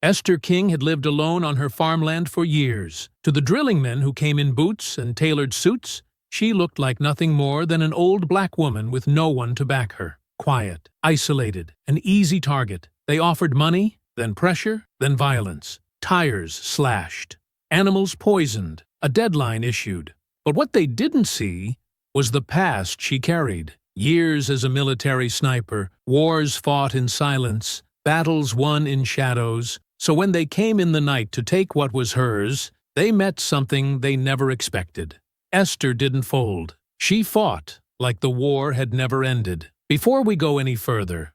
Esther King had lived alone on her farmland for years. To the drilling men who came in boots and tailored suits, she looked like nothing more than an old black woman with no one to back her. Quiet, isolated, an easy target. They offered money, then pressure, then violence. Tires slashed, animals poisoned, a deadline issued. But what they didn't see was the past she carried. Years as a military sniper, wars fought in silence, battles won in shadows. So when they came in the night to take what was hers, they met something they never expected. Esther didn't fold. She fought like the war had never ended. Before we go any further,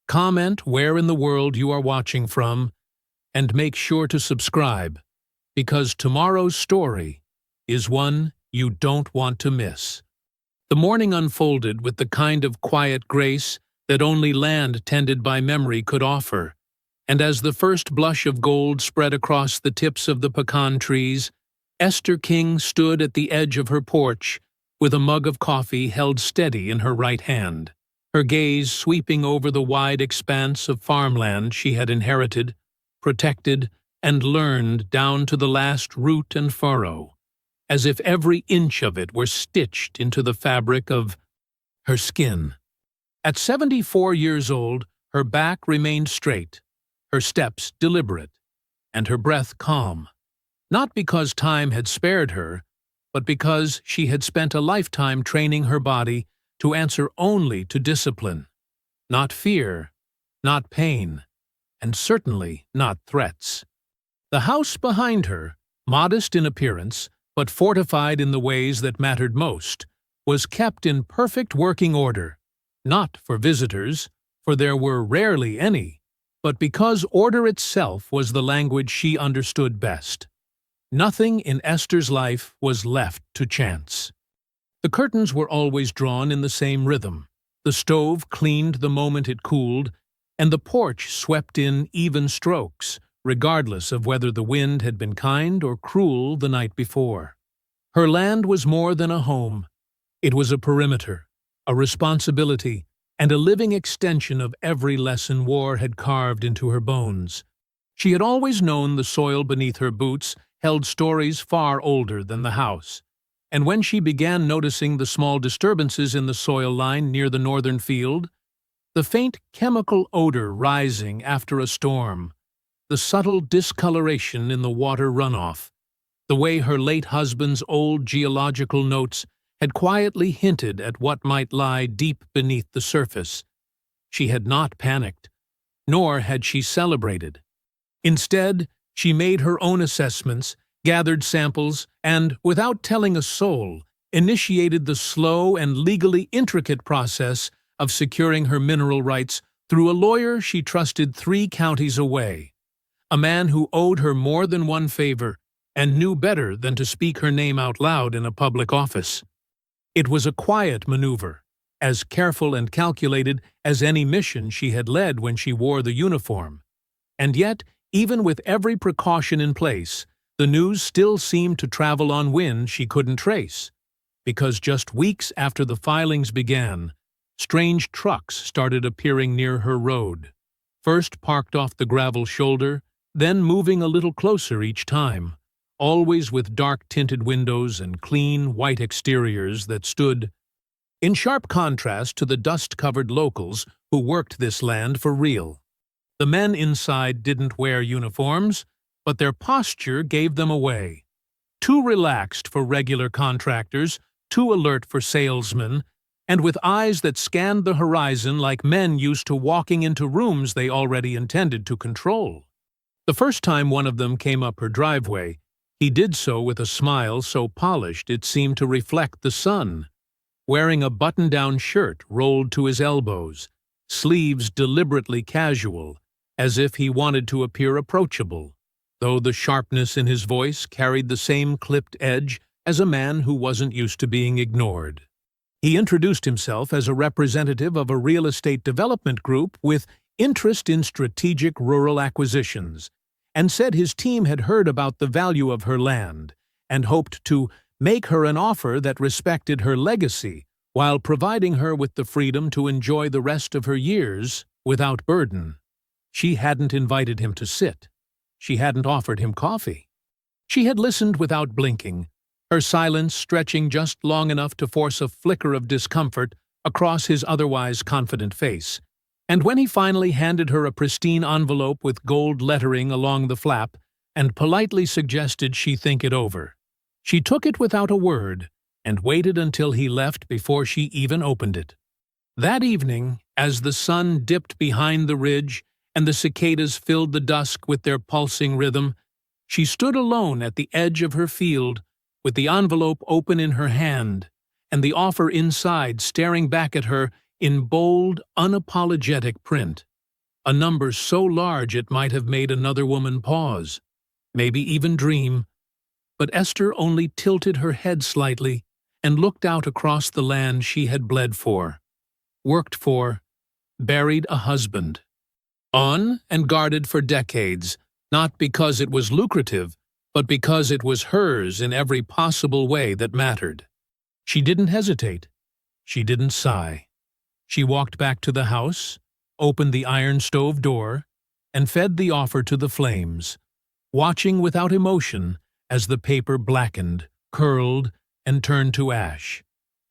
comment where in the world you are watching from, and make sure to subscribe, because tomorrow's story is one you don't want to miss. The morning unfolded with the kind of quiet grace that only land tended by memory could offer, and as the first blush of gold spread across the tips of the pecan trees, Esther King stood at the edge of her porch with a mug of coffee held steady in her right hand, her gaze sweeping over the wide expanse of farmland she had inherited, protected, and learned down to the last root and furrow, as if every inch of it were stitched into the fabric of her skin. At 74 years old, her back remained straight, her steps deliberate, and her breath calm. Not because time had spared her, but because she had spent a lifetime training her body to answer only to discipline, not fear, not pain, and certainly not threats. The house behind her, modest in appearance, but fortified in the ways that mattered most, was kept in perfect working order, not for visitors, for there were rarely any, but because order itself was the language she understood best. Nothing in Esther's life was left to chance. The curtains were always drawn in the same rhythm. The stove cleaned the moment it cooled, and the porch swept in even strokes, regardless of whether the wind had been kind or cruel the night before. Her land was more than a home. It was a perimeter, a responsibility, and a living extension of every lesson war had carved into her bones. She had always known the soil beneath her boots held stories far older than the house, and when she began noticing the small disturbances in the soil line near the northern field, the faint chemical odor rising after a storm, the subtle discoloration in the water runoff, the way her late husband's old geological notes had quietly hinted at what might lie deep beneath the surface, she had not panicked, nor had she celebrated. Instead, she made her own assessments, gathered samples, and, without telling a soul, initiated the slow and legally intricate process of securing her mineral rights through a lawyer she trusted 3 counties away, a man who owed her more than one favor and knew better than to speak her name out loud in a public office. It was a quiet maneuver, as careful and calculated as any mission she had led when she wore the uniform, and yet, even with every precaution in place, the news still seemed to travel on wind she couldn't trace, because just weeks after the filings began, strange trucks started appearing near her road, first parked off the gravel shoulder, then moving a little closer each time, always with dark-tinted windows and clean, white exteriors that stood in sharp contrast to the dust-covered locals who worked this land for real. The men inside didn't wear uniforms, but their posture gave them away. Too relaxed for regular contractors, too alert for salesmen, and with eyes that scanned the horizon like men used to walking into rooms they already intended to control. The first time one of them came up her driveway, he did so with a smile so polished it seemed to reflect the sun, wearing a button-down shirt rolled to his elbows, sleeves deliberately casual, as if he wanted to appear approachable, though the sharpness in his voice carried the same clipped edge as a man who wasn't used to being ignored. He introduced himself as a representative of a real estate development group with interest in strategic rural acquisitions, and said his team had heard about the value of her land and hoped to make her an offer that respected her legacy while providing her with the freedom to enjoy the rest of her years without burden. She hadn't invited him to sit. she hadn't offered him coffee. She had listened without blinking, her silence stretching just long enough to force a flicker of discomfort across his otherwise confident face. And when he finally handed her a pristine envelope with gold lettering along the flap and politely suggested she think it over, she took it without a word and waited until he left before she even opened it. That evening, as the sun dipped behind the ridge and the cicadas filled the dusk with their pulsing rhythm, she stood alone at the edge of her field, with the envelope open in her hand and the offer inside staring back at her in bold, unapologetic print. A number so large it might have made another woman pause, maybe even dream. But Esther only tilted her head slightly and looked out across the land she had bled for, worked for, buried a husband. On and guarded for decades, not because it was lucrative, but because it was hers in every possible way that mattered. She didn't hesitate. She didn't sigh. She walked back to the house, opened the iron stove door, and fed the offer to the flames, watching without emotion as the paper blackened, curled, and turned to ash,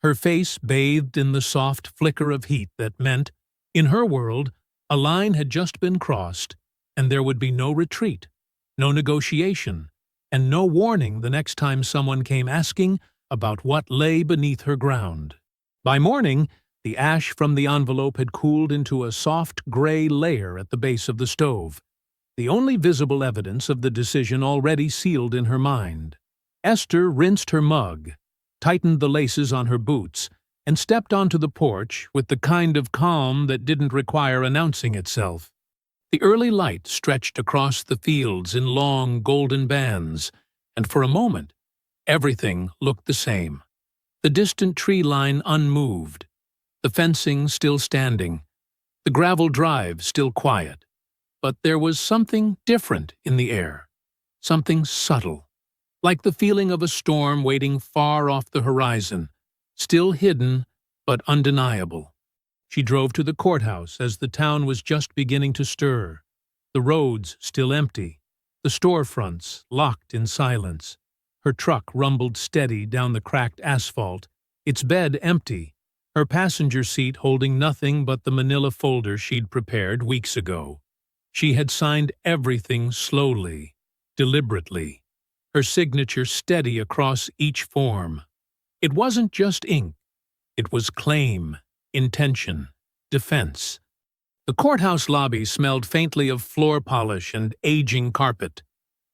her face bathed in the soft flicker of heat that meant, in her world, a line had just been crossed, and there would be no retreat, no negotiation, and no warning the next time someone came asking about what lay beneath her ground. By morning, the ash from the envelope had cooled into a soft gray layer at the base of the stove, the only visible evidence of the decision already sealed in her mind. Esther rinsed her mug, tightened the laces on her boots, and stepped onto the porch with the kind of calm that didn't require announcing itself. The early light stretched across the fields in long golden bands, and for a moment, everything looked the same. The distant tree line unmoved, the fencing still standing, the gravel drive still quiet. But there was something different in the air, something subtle, like the feeling of a storm waiting far off the horizon, still hidden but undeniable. She drove to the courthouse as the town was just beginning to stir, the roads still empty, the storefronts locked in silence. Her truck rumbled steady down the cracked asphalt, its bed empty, her passenger seat holding nothing but the manila folder she'd prepared weeks ago. She had signed everything slowly, deliberately, her signature steady across each form. It wasn't just ink. It was claim, intention, defense. The courthouse lobby smelled faintly of floor polish and aging carpet,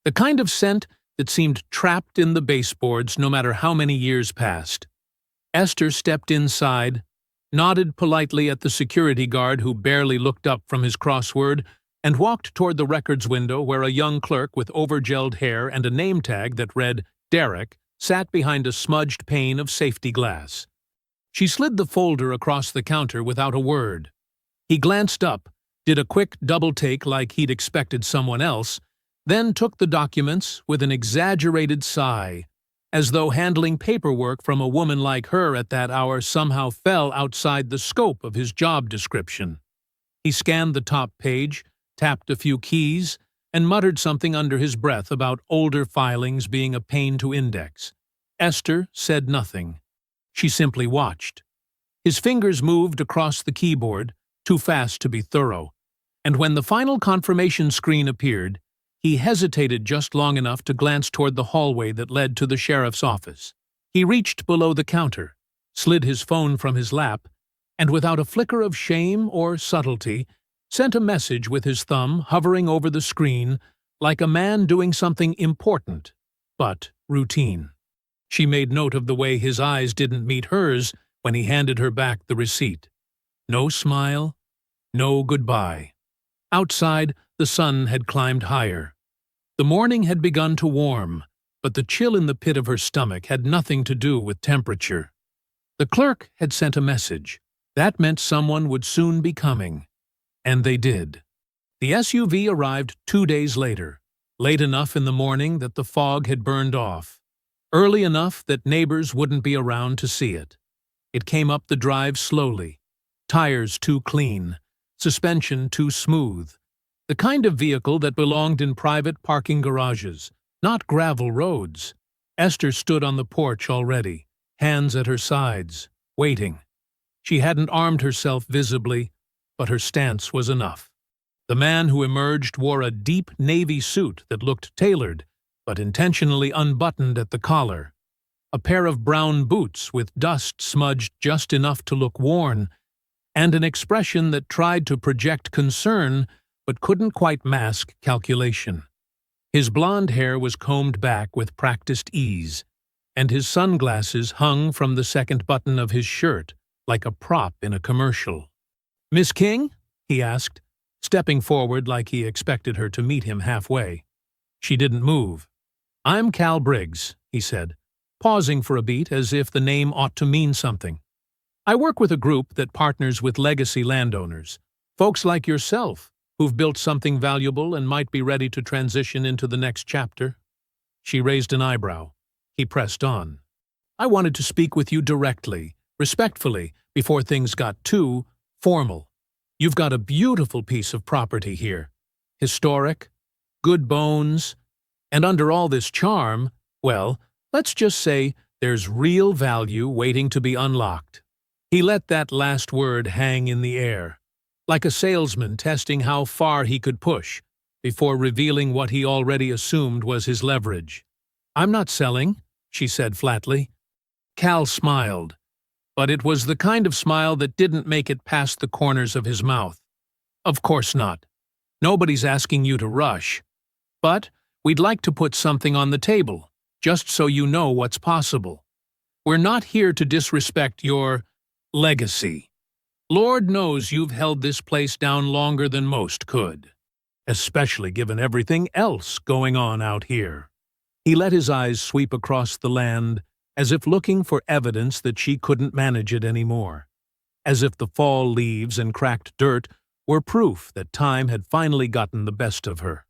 the kind of scent that seemed trapped in the baseboards no matter how many years passed. Esther stepped inside, nodded politely at the security guard who barely looked up from his crossword, and walked toward the records window where a young clerk with overgelled hair and a name tag that read Derek sat behind a smudged pane of safety glass. She slid the folder across the counter without a word. He glanced up, did a quick double-take like he'd expected someone else, then took the documents with an exaggerated sigh, as though handling paperwork from a woman like her at that hour somehow fell outside the scope of his job description. He scanned the top page, tapped a few keys, and muttered something under his breath about older filings being a pain to index. Esther said nothing. She simply watched. His fingers moved across the keyboard, too fast to be thorough, and when the final confirmation screen appeared, he hesitated just long enough to glance toward the hallway that led to the sheriff's office. He reached below the counter, slid his phone from his lap, and without a flicker of shame or subtlety, sent a message with his thumb hovering over the screen like a man doing something important, but routine. She made note of the way his eyes didn't meet hers when he handed her back the receipt. No smile, no goodbye. Outside, the sun had climbed higher. The morning had begun to warm, but the chill in the pit of her stomach had nothing to do with temperature. The clerk had sent a message. That meant someone would soon be coming. And they did. The SUV arrived 2 days later, late enough in the morning that the fog had burned off, early enough that neighbors wouldn't be around to see it. It came up the drive slowly, tires too clean, suspension too smooth, The kind of vehicle that belonged in private parking garages, not gravel roads. Esther stood on the porch already, hands at her sides, waiting. She hadn't armed herself visibly, but her stance was enough. The man who emerged wore a deep navy suit that looked tailored, but intentionally unbuttoned at the collar. A pair of brown boots with dust smudged just enough to look worn, and an expression that tried to project concern but couldn't quite mask calculation. His blonde hair was combed back with practiced ease, and his sunglasses hung from the second button of his shirt like a prop in a commercial. "Miss King?" he asked, stepping forward like he expected her to meet him halfway. She didn't move. "I'm Cal Briggs," he said, pausing for a beat as if the name ought to mean something. "I work with a group that partners with legacy landowners, folks like yourself, who've built something valuable and might be ready to transition into the next chapter." She raised an eyebrow. He pressed on. "I wanted to speak with you directly, respectfully, before things got too formal. You've got a beautiful piece of property here. Historic, good bones, and under all this charm, well, let's just say there's real value waiting to be unlocked." He let that last word hang in the air, like a salesman testing how far he could push, before revealing what he already assumed was his leverage. "I'm not selling," she said flatly. Cal smiled, but it was the kind of smile that didn't make it past the corners of his mouth. "Of course not. Nobody's asking you to rush. But we'd like to put something on the table, just so you know what's possible. We're not here to disrespect your legacy. Lord knows you've held this place down longer than most could, especially given everything else going on out here." He let his eyes sweep across the land, as if looking for evidence that she couldn't manage it anymore, as if the fall leaves and cracked dirt were proof that time had finally gotten the best of her.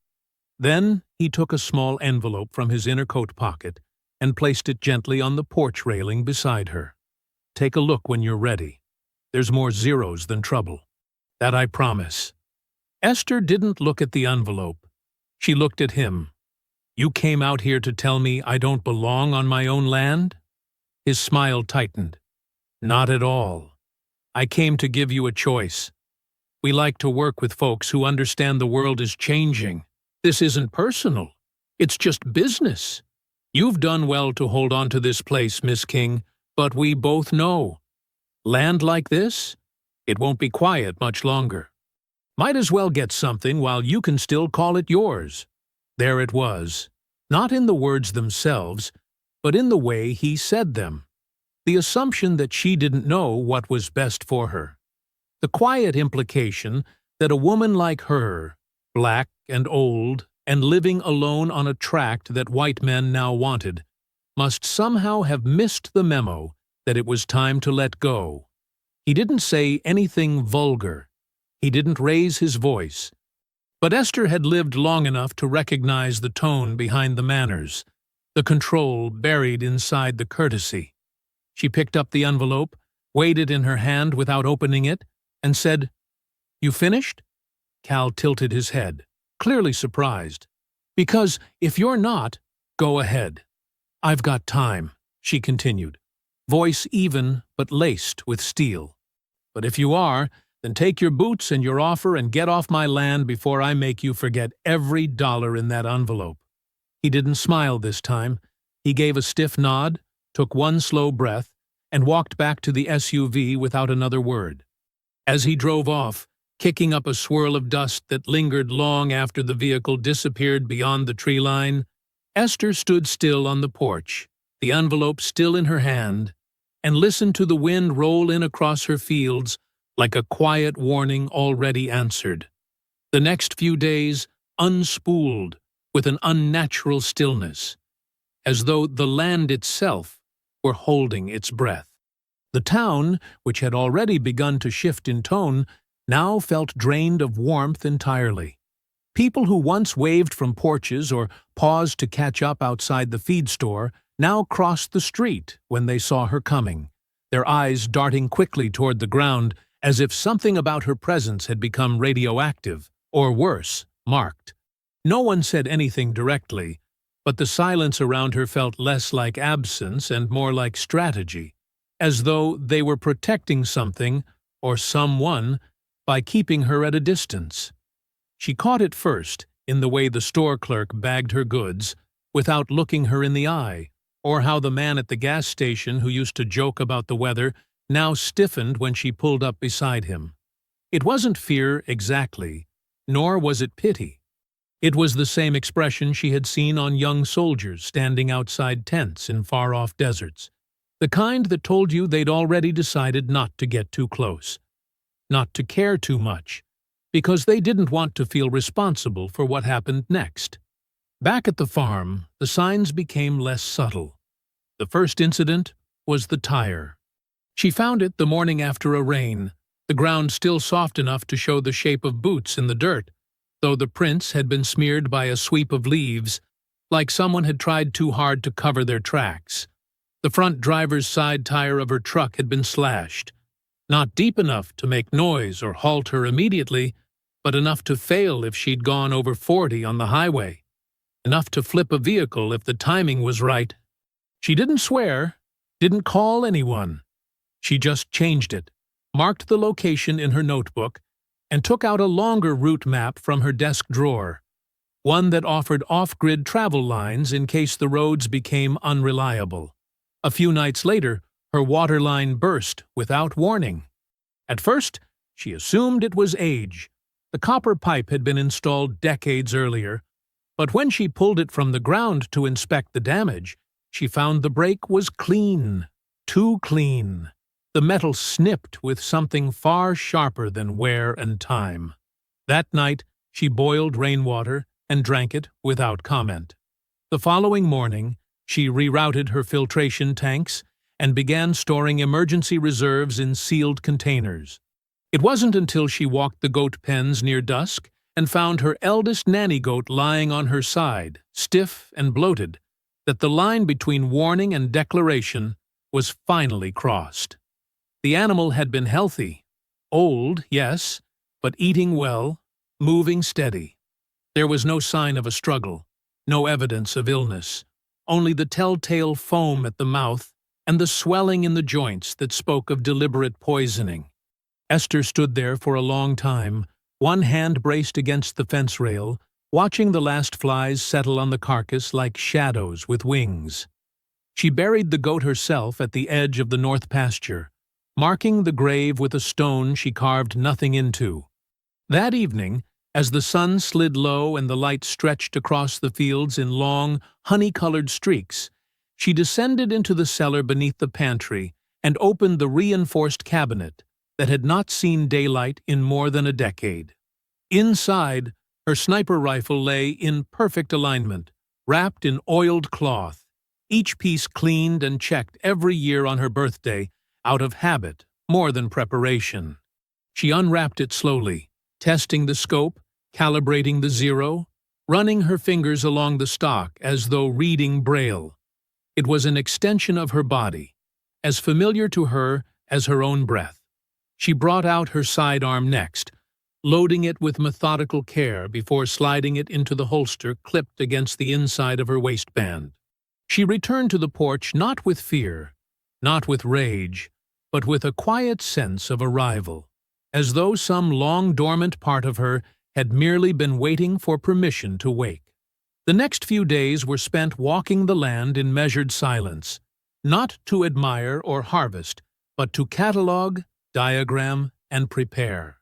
Then he took a small envelope from his inner coat pocket and placed it gently on the porch railing beside her. "Take a look when you're ready. There's more zeros than trouble. That I promise." Esther didn't look at the envelope. She looked at him. "You came out here to tell me I don't belong on my own land?" His smile tightened. "Not at all. I came to give you a choice. We like to work with folks who understand the world is changing. This isn't personal. It's just business. You've done well to hold on to this place, Miss King, but we both know. Land like this? It won't be quiet much longer. Might as well get something while you can still call it yours." There it was, not in the words themselves, but in the way he said them. The assumption that she didn't know what was best for her. The quiet implication that a woman like her, black and old, and living alone on a tract that white men now wanted, must somehow have missed the memo that it was time to let go. He didn't say anything vulgar. He didn't raise his voice. But Esther had lived long enough to recognize the tone behind the manners, the control buried inside the courtesy. She picked up the envelope, weighed it in her hand without opening it, and said, "You finished?" Cal tilted his head, clearly surprised. "Because if you're not, go ahead. I've got time," she continued, voice even but laced with steel. "But if you are, then take your boots and your offer and get off my land before I make you forget every dollar in that envelope." He didn't smile this time. He gave a stiff nod, took one slow breath, and walked back to the SUV without another word. As he drove off, kicking up a swirl of dust that lingered long after the vehicle disappeared beyond the tree line, Esther stood still on the porch, the envelope still in her hand, and listened to the wind roll in across her fields like a quiet warning already answered. The next few days unspooled with an unnatural stillness, as though the land itself were holding its breath. The town, which had already begun to shift in tone, now felt drained of warmth entirely. People who once waved from porches or paused to catch up outside the feed store now crossed the street when they saw her coming, their eyes darting quickly toward the ground as if something about her presence had become radioactive or worse, marked. No one said anything directly, but the silence around her felt less like absence and more like strategy, as though they were protecting something or someone by keeping her at a distance. She caught it first in the way the store clerk bagged her goods without looking her in the eye, or how the man at the gas station who used to joke about the weather now stiffened when she pulled up beside him. It wasn't fear exactly, nor was it pity. It was the same expression she had seen on young soldiers standing outside tents in far-off deserts, the kind that told you they'd already decided not to get too close, not to care too much, because they didn't want to feel responsible for what happened next. Back at the farm, the signs became less subtle. The first incident was the tire. She found it the morning after a rain, the ground still soft enough to show the shape of boots in the dirt, though the prints had been smeared by a sweep of leaves, like someone had tried too hard to cover their tracks. The front driver's side tire of her truck had been slashed, not deep enough to make noise or halt her immediately, but enough to fail if she'd gone over 40 on the highway, enough to flip a vehicle if the timing was right. She didn't swear, didn't call anyone. She just changed it, marked the location in her notebook, and took out a longer route map from her desk drawer, one that offered off-grid travel lines in case the roads became unreliable. A few nights later, her water line burst without warning. At first, she assumed it was age. The copper pipe had been installed decades earlier, but when she pulled it from the ground to inspect the damage, she found the break was clean, too clean. The metal snipped with something far sharper than wear and time. That night, she boiled rainwater and drank it without comment. The following morning, she rerouted her filtration tanks and began storing emergency reserves in sealed containers. It wasn't until she walked the goat pens near dusk and found her eldest nanny goat lying on her side, stiff and bloated, that the line between warning and declaration was finally crossed. The animal had been healthy, old, yes, but eating well, moving steady. There was no sign of a struggle, no evidence of illness, only the telltale foam at the mouth and the swelling in the joints that spoke of deliberate poisoning. Esther stood there for a long time, one hand braced against the fence rail, watching the last flies settle on the carcass like shadows with wings. She buried the goat herself at the edge of the north pasture, marking the grave with a stone she carved nothing into. That evening, as the sun slid low and the light stretched across the fields in long, honey-colored streaks, she descended into the cellar beneath the pantry and opened the reinforced cabinet that had not seen daylight in more than a decade. Inside, her sniper rifle lay in perfect alignment, wrapped in oiled cloth, each piece cleaned and checked every year on her birthday, out of habit, more than preparation. She unwrapped it slowly, testing the scope, calibrating the zero, running her fingers along the stock as though reading Braille. It was an extension of her body, as familiar to her as her own breath. She brought out her sidearm next, loading it with methodical care before sliding it into the holster clipped against the inside of her waistband. She returned to the porch not with fear, not with rage, but with a quiet sense of arrival, as though some long-dormant part of her had merely been waiting for permission to wake. The next few days were spent walking the land in measured silence, not to admire or harvest, but to catalog, diagram, and prepare.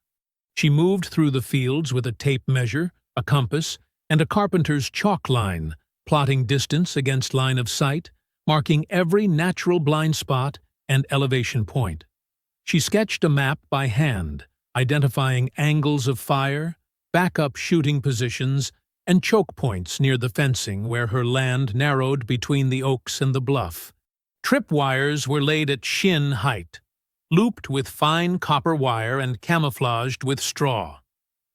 She moved through the fields with a tape measure, a compass, and a carpenter's chalk line, plotting distance against line of sight, marking every natural blind spot and elevation point. She sketched a map by hand, identifying angles of fire, backup shooting positions, and choke points near the fencing where her land narrowed between the oaks and the bluff. Tripwires were laid at shin height, looped with fine copper wire and camouflaged with straw.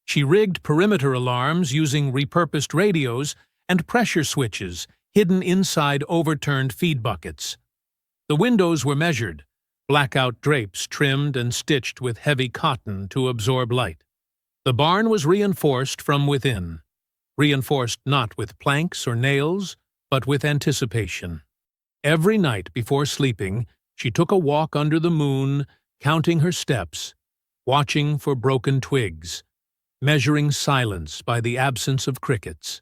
She rigged perimeter alarms using repurposed radios and pressure switches hidden inside overturned feed buckets. The windows were measured, blackout drapes trimmed and stitched with heavy cotton to absorb light. The barn was reinforced from within, reinforced not with planks or nails, but with anticipation. Every night before sleeping, she took a walk under the moon, counting her steps, watching for broken twigs, measuring silence by the absence of crickets.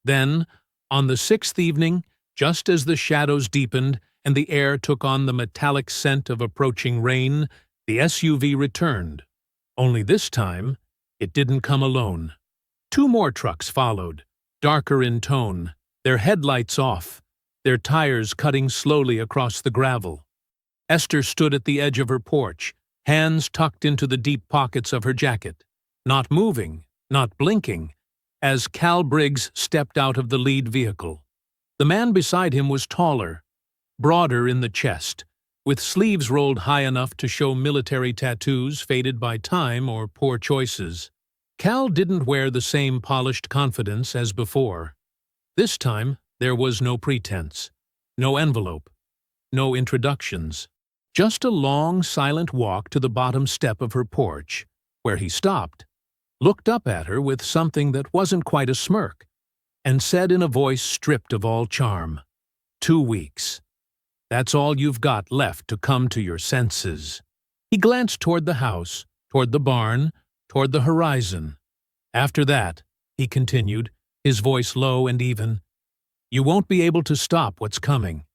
Then, on the sixth evening, just as the shadows deepened and the air took on the metallic scent of approaching rain, the SUV returned. Only this time, it didn't come alone. Two more trucks followed, darker in tone, their headlights off, their tires cutting slowly across the gravel. Esther stood at the edge of her porch, hands tucked into the deep pockets of her jacket, not moving, not blinking, as Cal Briggs stepped out of the lead vehicle. The man beside him was taller, broader in the chest, with sleeves rolled high enough to show military tattoos faded by time or poor choices. Cal didn't wear the same polished confidence as before. This time, there was no pretense, no envelope, no introductions. Just a long, silent walk to the bottom step of her porch, where he stopped, looked up at her with something that wasn't quite a smirk, and said in a voice stripped of all charm, "2 weeks. That's all you've got left to come to your senses." He glanced toward the house, toward the barn, toward the horizon. "After that," he continued, his voice low and even, "you won't be able to stop what's coming.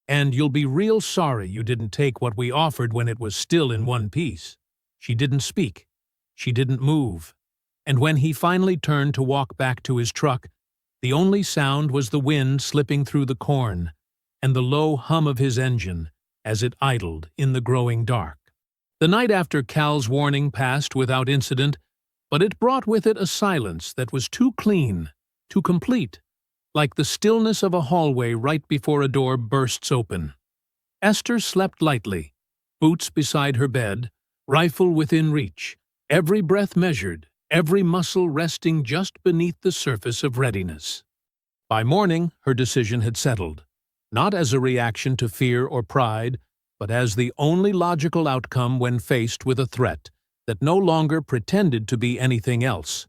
And you'll be real sorry you didn't take what we offered when it was still in one piece." She didn't speak. She didn't move. And when he finally turned to walk back to his truck, the only sound was the wind slipping through the corn and the low hum of his engine as it idled in the growing dark. The night after Cal's warning passed without incident, but it brought with it a silence that was too clean, too complete, like the stillness of a hallway right before a door bursts open. Esther slept lightly, boots beside her bed, rifle within reach, every breath measured, every muscle resting just beneath the surface of readiness. By morning, her decision had settled, not as a reaction to fear or pride, but as the only logical outcome when faced with a threat that no longer pretended to be anything else.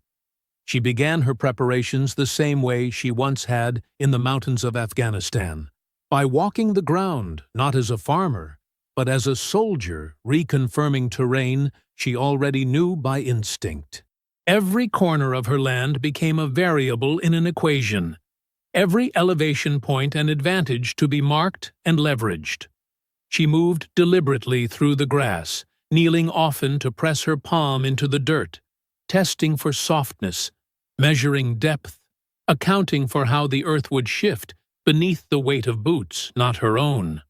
She began her preparations the same way she once had in the mountains of Afghanistan, by walking the ground, not as a farmer, but as a soldier reconfirming terrain she already knew by instinct. Every corner of her land became a variable in an equation, every elevation point an advantage to be marked and leveraged. She moved deliberately through the grass, kneeling often to press her palm into the dirt, testing for softness, measuring depth, accounting for how the earth would shift beneath the weight of boots, not her own.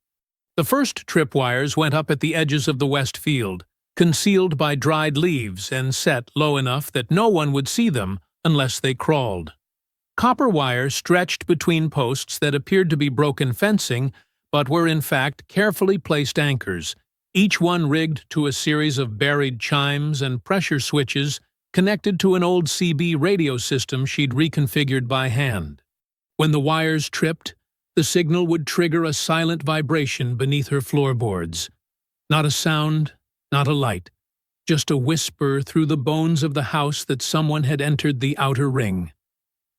The first tripwires went up at the edges of the west field, concealed by dried leaves and set low enough that no one would see them unless they crawled. Copper wires stretched between posts that appeared to be broken fencing, but were in fact carefully placed anchors, each one rigged to a series of buried chimes and pressure switches connected to an old CB radio system she'd reconfigured by hand. When the wires tripped, the signal would trigger a silent vibration beneath her floorboards. Not a sound, not a light, just a whisper through the bones of the house that someone had entered the outer ring.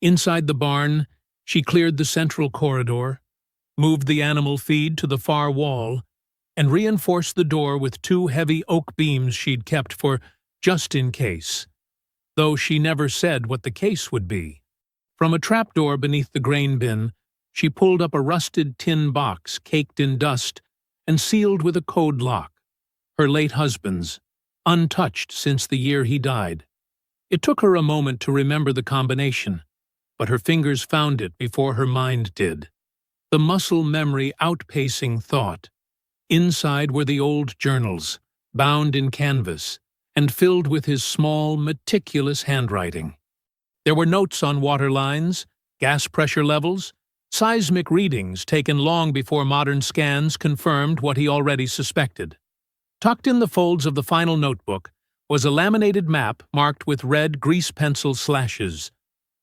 Inside the barn, she cleared the central corridor, moved the animal feed to the far wall, and reinforced the door with 2 heavy oak beams she'd kept for just in case, though she never said what the case would be. From a trapdoor beneath the grain bin, she pulled up a rusted tin box caked in dust and sealed with a code lock, her late husband's, untouched since the year he died. It took her a moment to remember the combination, but her fingers found it before her mind did. The muscle memory outpacing thought. Inside were the old journals, bound in canvas, and filled with his small, meticulous handwriting. There were notes on water lines, gas pressure levels, seismic readings taken long before modern scans confirmed what he already suspected. Tucked in the folds of the final notebook was a laminated map marked with red grease pencil slashes,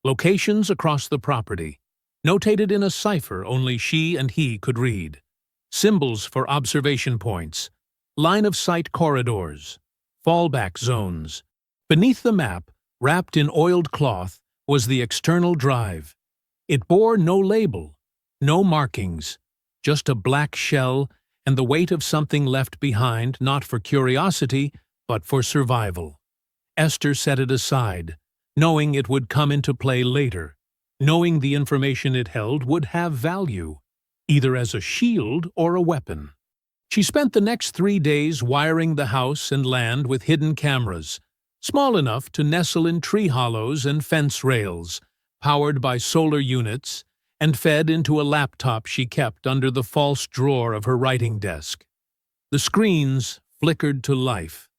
locations across the property, notated in a cipher only she and he could read, symbols for observation points, line-of-sight corridors, fallback zones, Beneath the map, wrapped in oiled cloth, was the external drive. It bore no label, no markings, just a black shell and the weight of something left behind not for curiosity, but for survival. Esther set it aside, knowing it would come into play later, knowing the information it held would have value, either as a shield or a weapon. She spent the next 3 days wiring the house and land with hidden cameras, small enough to nestle in tree hollows and fence rails, powered by solar units, and fed into a laptop she kept under the false drawer of her writing desk. The screens flickered to life,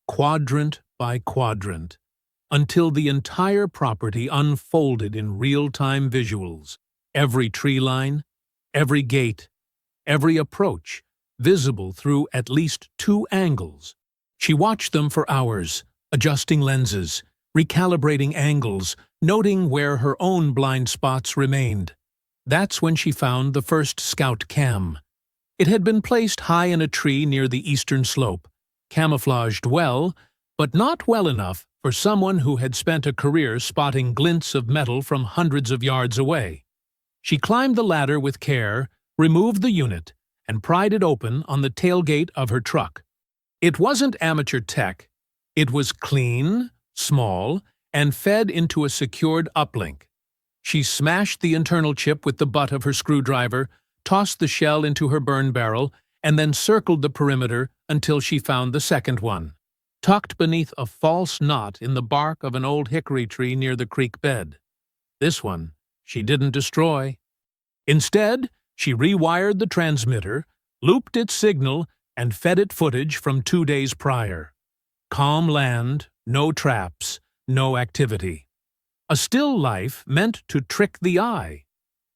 quadrant by quadrant, until the entire property unfolded in real-time visuals. Every tree line, every gate, every approach, visible through at least 2 angles. She watched them for hours, adjusting lenses, recalibrating angles, noting where her own blind spots remained. That's when she found the first scout cam. It had been placed high in a tree near the eastern slope, camouflaged well, but not well enough for someone who had spent a career spotting glints of metal from hundreds of yards away. She climbed the ladder with care, removed the unit, and pried it open on the tailgate of her truck. It wasn't amateur tech. It was clean, small, and fed into a secured uplink. She smashed the internal chip with the butt of her screwdriver, tossed the shell into her burn barrel, and then circled the perimeter until she found the second one, tucked beneath a false knot in the bark of an old hickory tree near the creek bed. This one she didn't destroy. Instead, she rewired the transmitter, looped its signal, and fed it footage from 2 days prior. Calm land, no traps, no activity. A still life meant to trick the eye.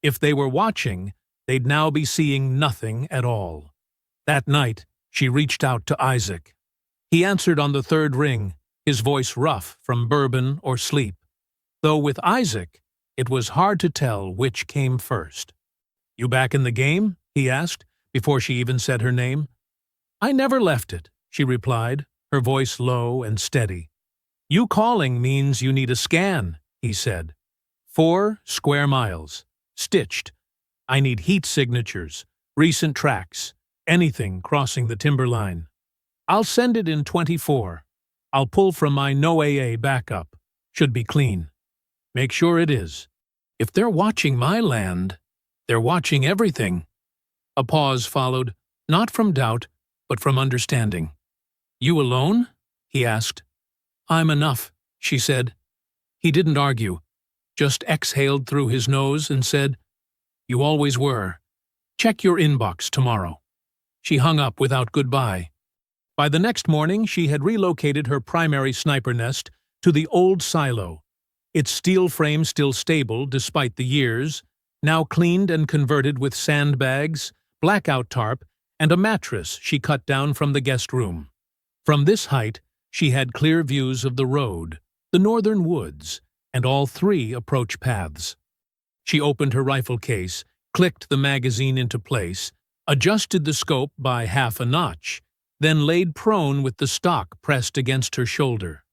If they were watching, they'd now be seeing nothing at all. That night, she reached out to Isaac. He answered on the 3rd ring, his voice rough from bourbon or sleep. Though with Isaac, it was hard to tell which came first. "You back in the game?" he asked, before she even said her name. "I never left it," she replied, her voice low and steady. "You calling means you need a scan," he said. 4 square miles, stitched. I need heat signatures, recent tracks, anything crossing the timberline. I'll send it in 24. I'll pull from my no AA backup. Should be clean. Make sure it is. If they're watching my land, they're watching everything. A pause followed, not from doubt, but from understanding. "You alone?" he asked. "I'm enough," she said. He didn't argue, just exhaled through his nose and said, "You always were. Check your inbox tomorrow." She hung up without goodbye. By the next morning, she had relocated her primary sniper nest to the old silo, its steel frame still stable despite the years, now cleaned and converted with sandbags, blackout tarp, and a mattress she cut down from the guest room. From this height, she had clear views of the road, the northern woods, and all 3 approach paths. She opened her rifle case, clicked the magazine into place, adjusted the scope by half a notch, then laid prone with the stock pressed against her shoulder.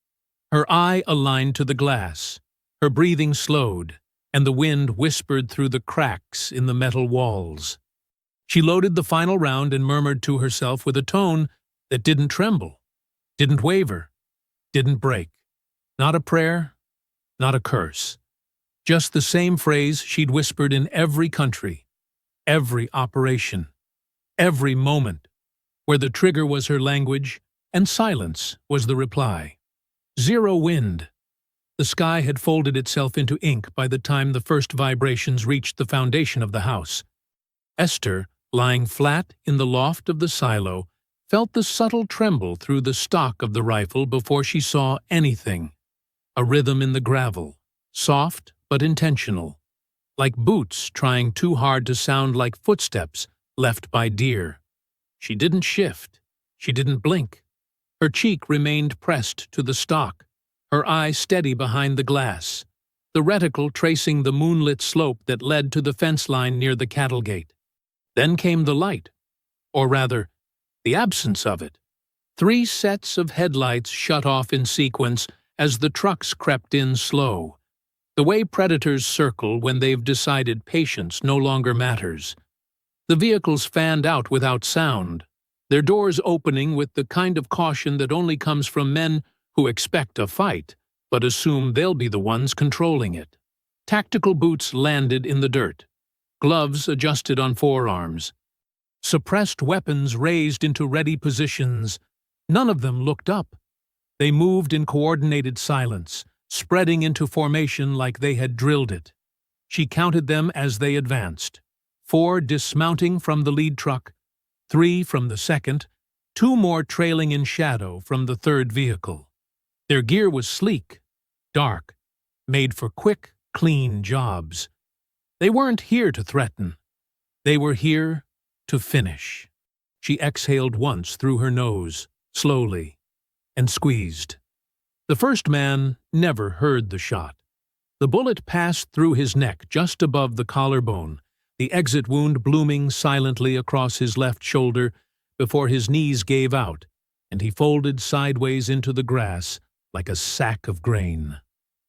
Her eye aligned to the glass, her breathing slowed, and the wind whispered through the cracks in the metal walls. She loaded the final round and murmured to herself with a tone that didn't tremble, didn't waver, didn't break. Not a prayer, not a curse. Just the same phrase she'd whispered in every country, every operation, every moment, where the trigger was her language and silence was the reply. 0 wind. The sky had folded itself into ink by the time the first vibrations reached the foundation of the house. Esther, lying flat in the loft of the silo, felt the subtle tremble through the stock of the rifle before she saw anything. A rhythm in the gravel, soft but intentional, like boots trying too hard to sound like footsteps left by deer. She didn't shift. She didn't blink. Her cheek remained pressed to the stock, her eye steady behind the glass, the reticle tracing the moonlit slope that led to the fence line near the cattle gate. Then came the light, or rather, the absence of it. 3 sets of headlights shut off in sequence as the trucks crept in slow. The way predators circle when they've decided patience no longer matters. The vehicles fanned out without sound, their doors opening with the kind of caution that only comes from men who expect a fight, but assume they'll be the ones controlling it. Tactical boots landed in the dirt. Gloves adjusted on forearms. Suppressed weapons raised into ready positions. None of them looked up. They moved in coordinated silence, spreading into formation like they had drilled it. She counted them as they advanced. 4 dismounting from the lead truck, 3 from the second, 2 more trailing in shadow from the third vehicle. Their gear was sleek, dark, made for quick, clean jobs. They weren't here to threaten. They were here to finish. She exhaled once through her nose, slowly, and squeezed. The first man never heard the shot. The bullet passed through his neck just above the collarbone, the exit wound blooming silently across his left shoulder before his knees gave out, and he folded sideways into the grass like a sack of grain.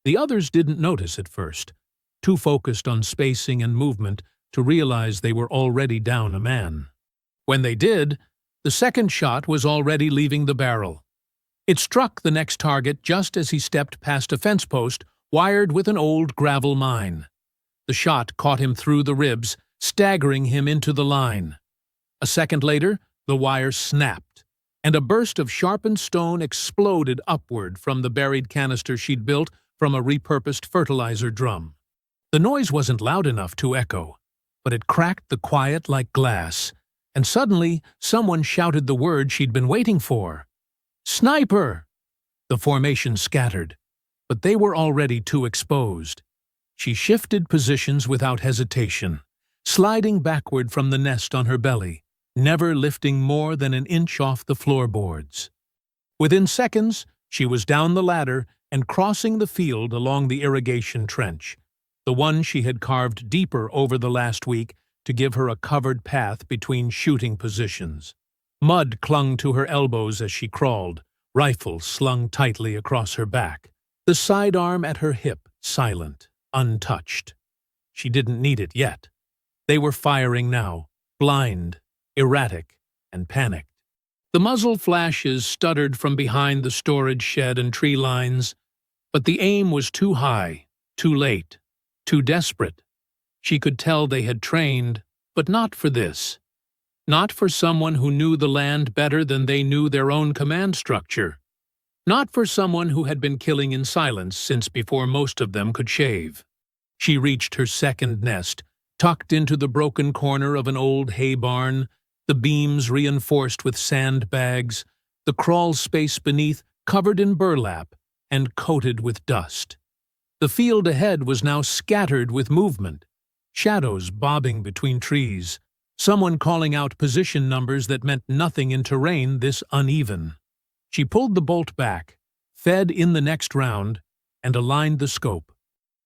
The others didn't notice at first, too focused on spacing and movement to realize they were already down a man. When they did, the second shot was already leaving the barrel. It struck the next target just as he stepped past a fence post wired with an old gravel mine. The shot caught him through the ribs, staggering him into the line. A second later, the wire snapped, and a burst of sharpened stone exploded upward from the buried canister she'd built from a repurposed fertilizer drum. The noise wasn't loud enough to echo, but it cracked the quiet like glass, and suddenly someone shouted the word she'd been waiting for. "Sniper!" The formation scattered, but they were already too exposed. She shifted positions without hesitation, sliding backward from the nest on her belly, never lifting more than an inch off the floorboards. Within seconds, she was down the ladder and crossing the field along the irrigation trench, the one she had carved deeper over the last week to give her a covered path between shooting positions. Mud clung to her elbows as she crawled, rifle slung tightly across her back, the sidearm at her hip silent, untouched. She didn't need it yet. They were firing now, blind, erratic, and panicked. The muzzle flashes stuttered from behind the storage shed and tree lines, but the aim was too high, too late, too desperate. She could tell they had trained, but not for this. Not for someone who knew the land better than they knew their own command structure. Not for someone who had been killing in silence since before most of them could shave. She reached her second nest, tucked into the broken corner of an old hay barn, the beams reinforced with sandbags, the crawl space beneath covered in burlap and coated with dust. The field ahead was now scattered with movement, shadows bobbing between trees, someone calling out position numbers that meant nothing in terrain this uneven. She pulled the bolt back, fed in the next round, and aligned the scope.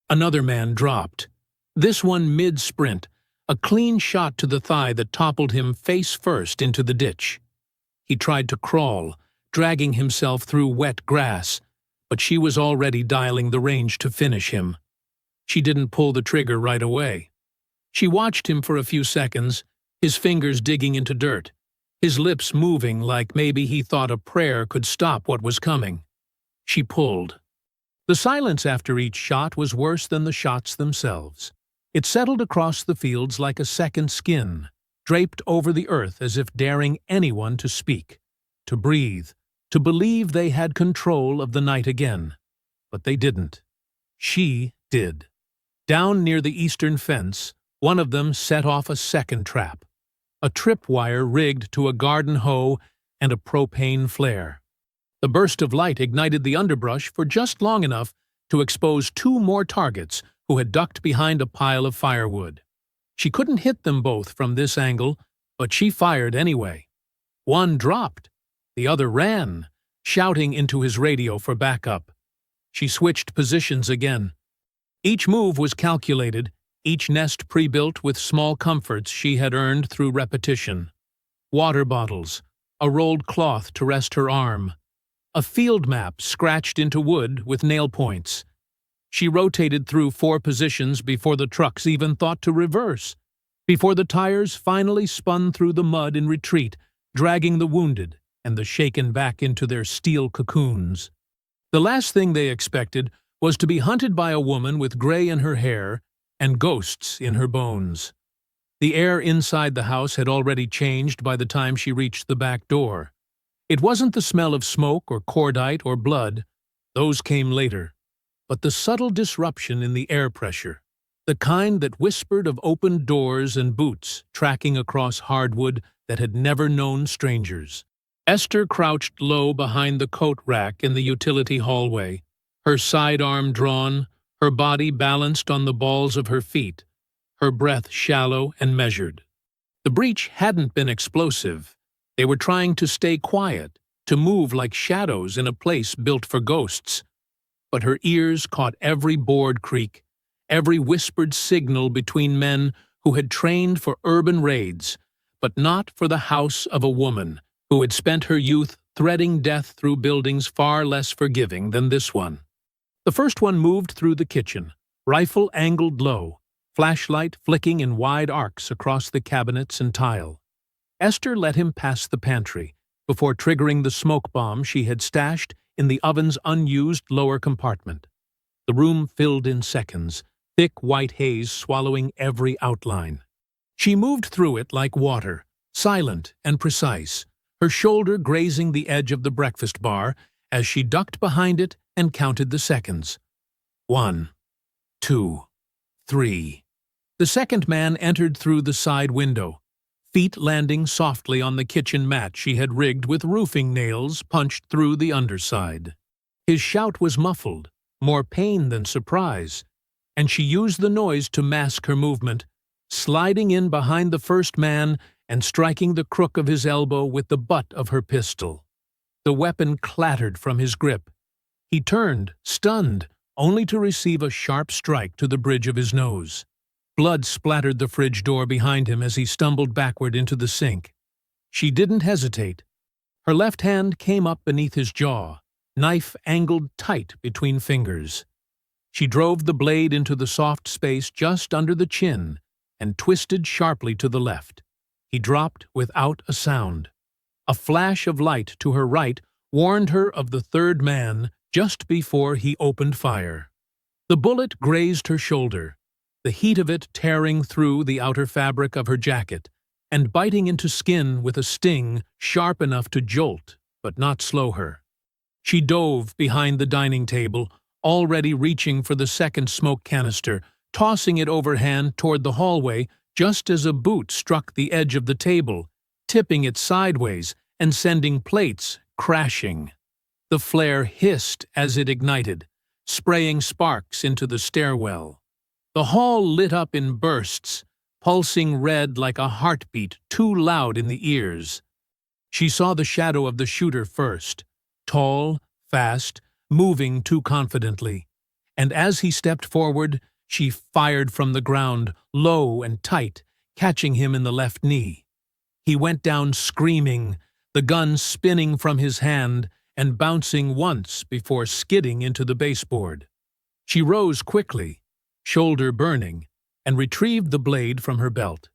Another man dropped, this one mid-sprint, a clean shot to the thigh that toppled him face first into the ditch. He tried to crawl, dragging himself through wet grass, but she was already dialing the range to finish him. She didn't pull the trigger right away. She watched him for a few seconds, his fingers digging into dirt, his lips moving like maybe he thought a prayer could stop what was coming. She pulled. The silence after each shot was worse than the shots themselves. It settled across the fields like a second skin, draped over the earth as if daring anyone to speak, to breathe, to believe they had control of the night again. But they didn't. She did. Down near the eastern fence, one of them set off a second trap, a tripwire rigged to a garden hoe and a propane flare. The burst of light ignited the underbrush for just long enough to expose 2 more targets who had ducked behind a pile of firewood. She couldn't hit them both from this angle, but she fired anyway. One dropped. The other ran, shouting into his radio for backup. She switched positions again. Each move was calculated, each nest pre-built with small comforts she had earned through repetition. Water bottles, a rolled cloth to rest her arm, a field map scratched into wood with nail points. She rotated through 4 positions before the trucks even thought to reverse, before the tires finally spun through the mud in retreat, dragging the wounded and the shaken back into their steel cocoons. The last thing they expected was to be hunted by a woman with gray in her hair and ghosts in her bones. The air inside the house had already changed by the time she reached the back door. It wasn't the smell of smoke or cordite or blood. Those came later. But the subtle disruption in the air pressure, the kind that whispered of opened doors and boots tracking across hardwood that had never known strangers. Esther crouched low behind the coat rack in the utility hallway, her sidearm drawn, her body balanced on the balls of her feet, her breath shallow and measured. The breach hadn't been explosive. They were trying to stay quiet, to move like shadows in a place built for ghosts. But her ears caught every board creak, every whispered signal between men who had trained for urban raids, but not for the house of a woman who had spent her youth threading death through buildings far less forgiving than this one. The first one moved through the kitchen, rifle angled low, flashlight flicking in wide arcs across the cabinets and tile. Esther let him pass the pantry before triggering the smoke bomb she had stashed in the oven's unused lower compartment. The room filled in seconds, thick white haze swallowing every outline. She moved through it like water, silent and precise, her shoulder grazing the edge of the breakfast bar as she ducked behind it and counted the seconds. 1, 2, 3. The second man entered through the side window, feet landing softly on the kitchen mat she had rigged with roofing nails punched through the underside. His shout was muffled, more pain than surprise, and she used the noise to mask her movement, sliding in behind the first man and striking the crook of his elbow with the butt of her pistol. The weapon clattered from his grip. He turned, stunned, only to receive a sharp strike to the bridge of his nose. Blood splattered the fridge door behind him as he stumbled backward into the sink. She didn't hesitate. Her left hand came up beneath his jaw, knife angled tight between fingers. She drove the blade into the soft space just under the chin and twisted sharply to the left. He dropped without a sound. A flash of light to her right warned her of the third man just before he opened fire. The bullet grazed her shoulder, the heat of it tearing through the outer fabric of her jacket and biting into skin with a sting sharp enough to jolt but not slow her. She dove behind the dining table, already reaching for the second smoke canister, tossing it overhand toward the hallway just as a boot struck the edge of the table, tipping it sideways and sending plates crashing. The flare hissed as it ignited, spraying sparks into the stairwell. The hall lit up in bursts, pulsing red like a heartbeat too loud in the ears. She saw the shadow of the shooter first, tall, fast, moving too confidently, and as he stepped forward, she fired from the ground, low and tight, catching him in the left knee. He went down screaming, the gun spinning from his hand and bouncing once before skidding into the baseboard. She rose quickly, shoulder burning, and retrieved the blade from her belt.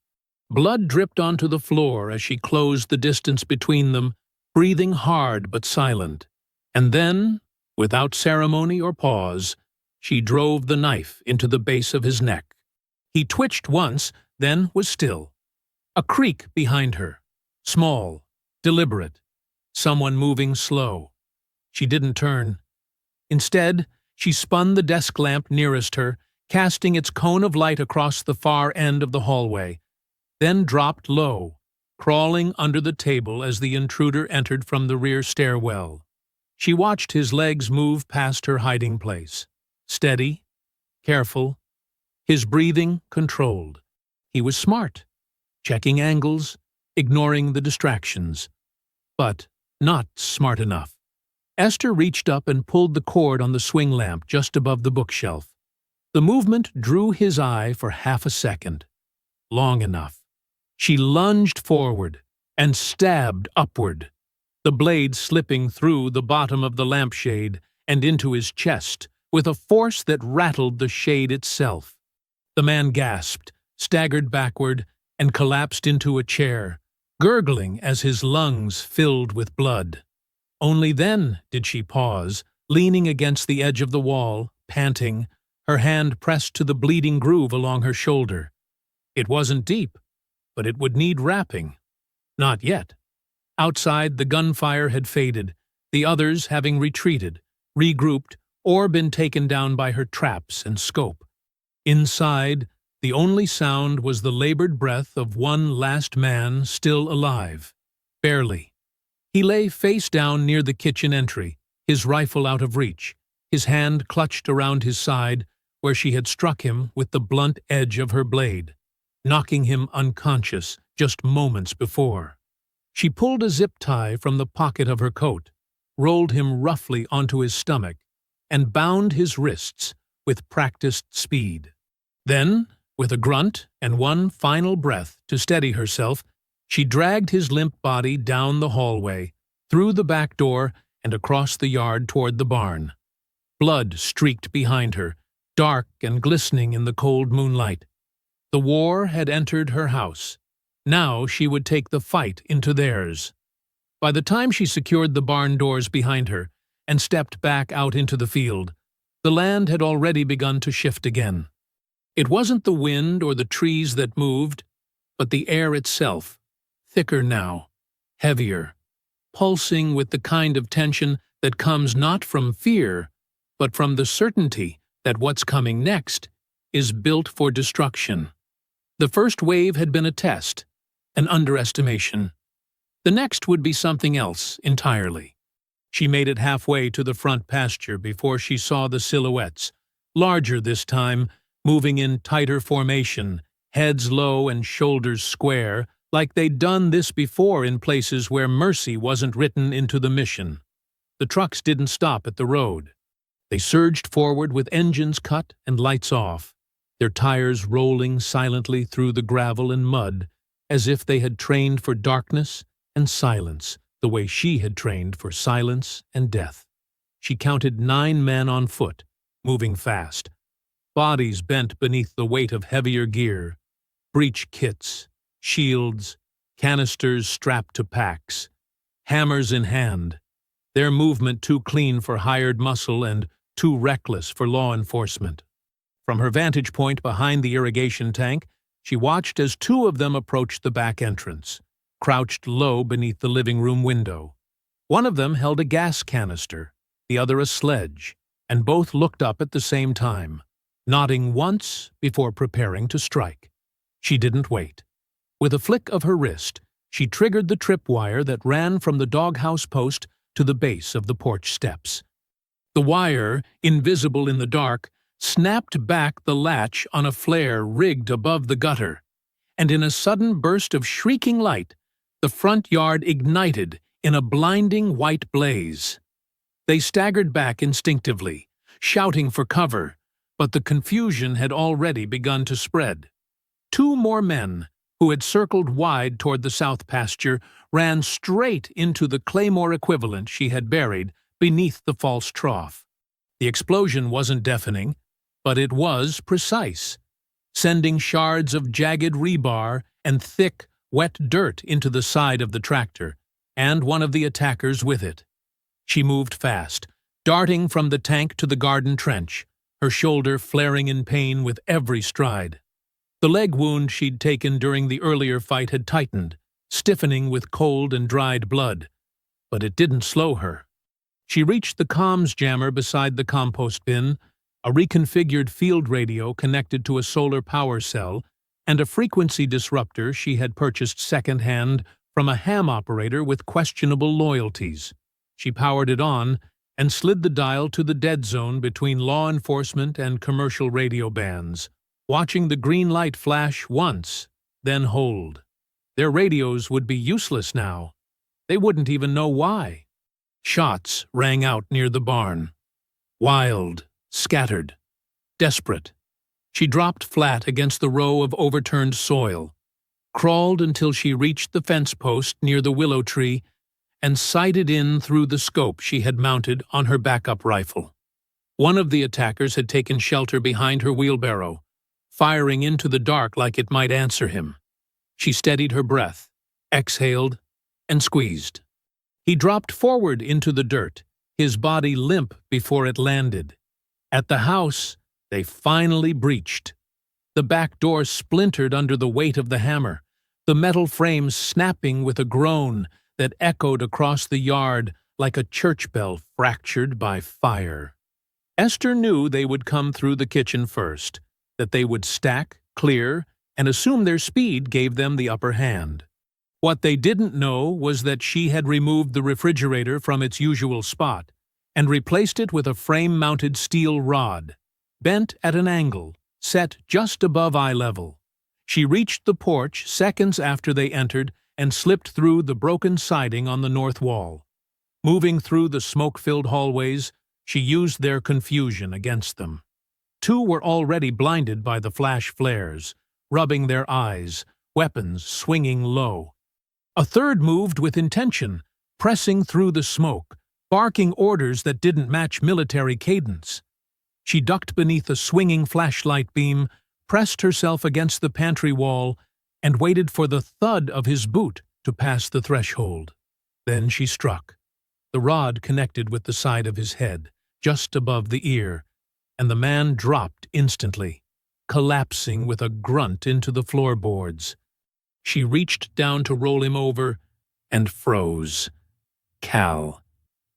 Blood dripped onto the floor as she closed the distance between them, breathing hard but silent. And then, without ceremony or pause, she drove the knife into the base of his neck. He twitched once, then was still. A creak behind her, small, deliberate, someone moving slow. She didn't turn. Instead, she spun the desk lamp nearest her, casting its cone of light across the far end of the hallway, then dropped low, crawling under the table as the intruder entered from the rear stairwell. She watched his legs move past her hiding place, steady, careful, his breathing controlled. He was smart, checking angles, ignoring the distractions, but not smart enough. Esther reached up and pulled the cord on the swing lamp just above the bookshelf. The movement drew his eye for half a second. Long enough. She lunged forward and stabbed upward. the blade slipping through the bottom of the lampshade and into his chest with a force that rattled the shade itself. The man gasped, staggered backward, and collapsed into a chair, gurgling as his lungs filled with blood. Only then did she pause, leaning against the edge of the wall, panting, her hand pressed to the bleeding groove along her shoulder. It wasn't deep, but it would need wrapping. Not yet. Outside, the gunfire had faded, the others having retreated, regrouped, or been taken down by her traps and scope. Inside, the only sound was the labored breath of one last man still alive. Barely. He lay face down near the kitchen entry, his rifle out of reach, his hand clutched around his side where she had struck him with the blunt edge of her blade, knocking him unconscious just moments before. She pulled a zip tie from the pocket of her coat, rolled him roughly onto his stomach, and bound his wrists with practiced speed. Then, with a grunt and one final breath to steady herself, she dragged his limp body down the hallway, through the back door, and across the yard toward the barn. Blood streaked behind her, dark and glistening in the cold moonlight. The war had entered her house. Now she would take the fight into theirs. By the time she secured the barn doors behind her and stepped back out into the field, the land had already begun to shift again. It wasn't the wind or the trees that moved, but the air itself, thicker now, heavier, pulsing with the kind of tension that comes not from fear, but from the certainty that what's coming next is built for destruction. The first wave had been a test, an underestimation. The next would be something else entirely. She made it halfway to the front pasture before she saw the silhouettes, larger this time, moving in tighter formation, heads low and shoulders square, like they'd done this before in places where mercy wasn't written into the mission. The trucks didn't stop at the road. They surged forward with engines cut and lights off, their tires rolling silently through the gravel and mud, as if they had trained for darkness and silence the way she had trained for silence and death. She counted 9 men on foot, moving fast, bodies bent beneath the weight of heavier gear, breech kits, shields, canisters strapped to packs, hammers in hand, their movement too clean for hired muscle and too reckless for law enforcement. From her vantage point behind the irrigation tank, she watched as 2 of them approached the back entrance, crouched low beneath the living room window. One of them held a gas canister, the other a sledge, and both looked up at the same time, nodding once before preparing to strike. She didn't wait. With a flick of her wrist, she triggered the tripwire that ran from the doghouse post to the base of the porch steps. The wire, invisible in the dark, snapped back the latch on a flare rigged above the gutter, and in a sudden burst of shrieking light, the front yard ignited in a blinding white blaze. They staggered back instinctively, shouting for cover, but the confusion had already begun to spread. 2 more men, who had circled wide toward the south pasture, ran straight into the claymore equivalent she had buried beneath the false trough. The explosion wasn't deafening, but it was precise, sending shards of jagged rebar and thick, wet dirt into the side of the tractor, and one of the attackers with it. She moved fast, darting from the tank to the garden trench, her shoulder flaring in pain with every stride. The leg wound she'd taken during the earlier fight had tightened, stiffening with cold and dried blood, but it didn't slow her. She reached the comms jammer beside the compost bin, a reconfigured field radio connected to a solar power cell, and a frequency disruptor she had purchased second-hand from a ham operator with questionable loyalties. She powered it on and slid the dial to the dead zone between law enforcement and commercial radio bands, watching the green light flash once, then hold. Their radios would be useless now. They wouldn't even know why. Shots rang out near the barn. Wild, scattered, desperate. She dropped flat against the row of overturned soil, crawled until she reached the fence post near the willow tree, and sighted in through the scope she had mounted on her backup rifle. One of the attackers had taken shelter behind her wheelbarrow, firing into the dark like it might answer him. She steadied her breath, exhaled, and squeezed. He dropped forward into the dirt, his body limp before it landed. At the house, they finally breached. The back door splintered under the weight of the hammer, the metal frame snapping with a groan that echoed across the yard like a church bell fractured by fire. Esther knew they would come through the kitchen first, that they would stack, clear, and assume their speed gave them the upper hand. What they didn't know was that she had removed the refrigerator from its usual spot and replaced it with a frame-mounted steel rod, bent at an angle, set just above eye level. She reached the porch seconds after they entered and slipped through the broken siding on the north wall. Moving through the smoke-filled hallways, she used their confusion against them. Two were already blinded by the flash flares, rubbing their eyes, weapons swinging low. A third moved with intention, pressing through the smoke, barking orders that didn't match military cadence. She ducked beneath a swinging flashlight beam, pressed herself against the pantry wall, and waited for the thud of his boot to pass the threshold. Then she struck. The rod connected with the side of his head, just above the ear, and the man dropped instantly, collapsing with a grunt into the floorboards. She reached down to roll him over and froze. Cal.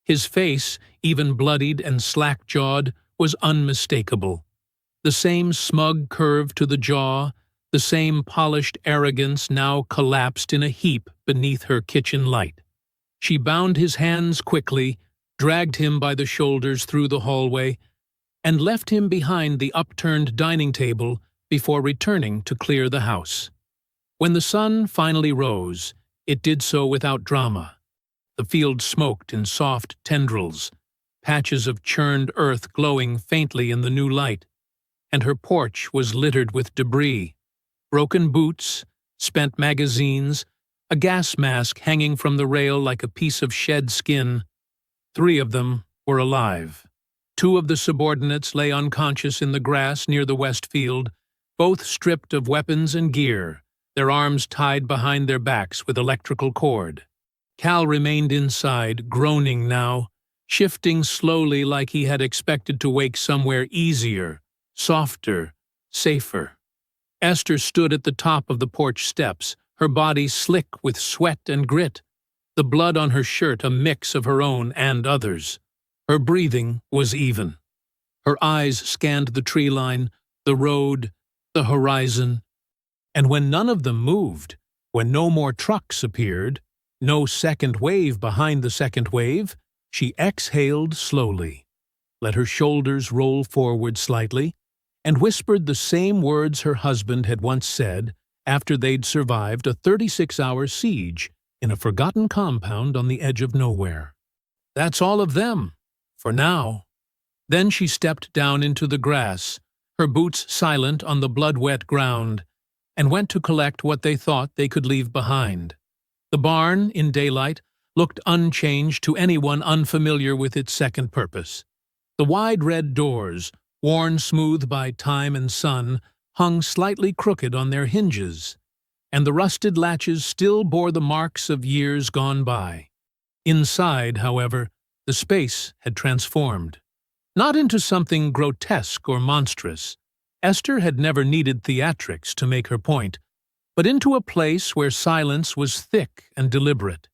His face, even bloodied and slack-jawed, was unmistakable. The same smug curve to the jaw, the same polished arrogance now collapsed in a heap beneath her kitchen light. She bound his hands quickly, dragged him by the shoulders through the hallway, and left him behind the upturned dining table before returning to clear the house. When the sun finally rose, it did so without drama. The field smoked in soft tendrils, patches of churned earth glowing faintly in the new light, and her porch was littered with debris, broken boots, spent magazines, a gas mask hanging from the rail like a piece of shed skin. 3 of them were alive. 2 of the subordinates lay unconscious in the grass near the west field, both stripped of weapons and gear, their arms tied behind their backs with electrical cord. Cal remained inside, groaning now, shifting slowly like he had expected to wake somewhere easier, softer, safer. Esther stood at the top of the porch steps, her body slick with sweat and grit, the blood on her shirt a mix of her own and others. Her breathing was even. Her eyes scanned the tree line, the road, the horizon, and when none of them moved, when no more trucks appeared, no second wave behind the second wave, she exhaled slowly, let her shoulders roll forward slightly, and whispered the same words her husband had once said after they'd survived a 36-hour siege in a forgotten compound on the edge of nowhere. That's all of them, for now. Then she stepped down into the grass, her boots silent on the blood-wet ground, and went to collect what they thought they could leave behind. The barn, in daylight, looked unchanged to anyone unfamiliar with its second purpose. The wide red doors, worn smooth by time and sun, hung slightly crooked on their hinges, and the rusted latches still bore the marks of years gone by. Inside, however, the space had transformed. Not into something grotesque or monstrous. Esther had never needed theatrics to make her point, but into a place where silence was thick and deliberate,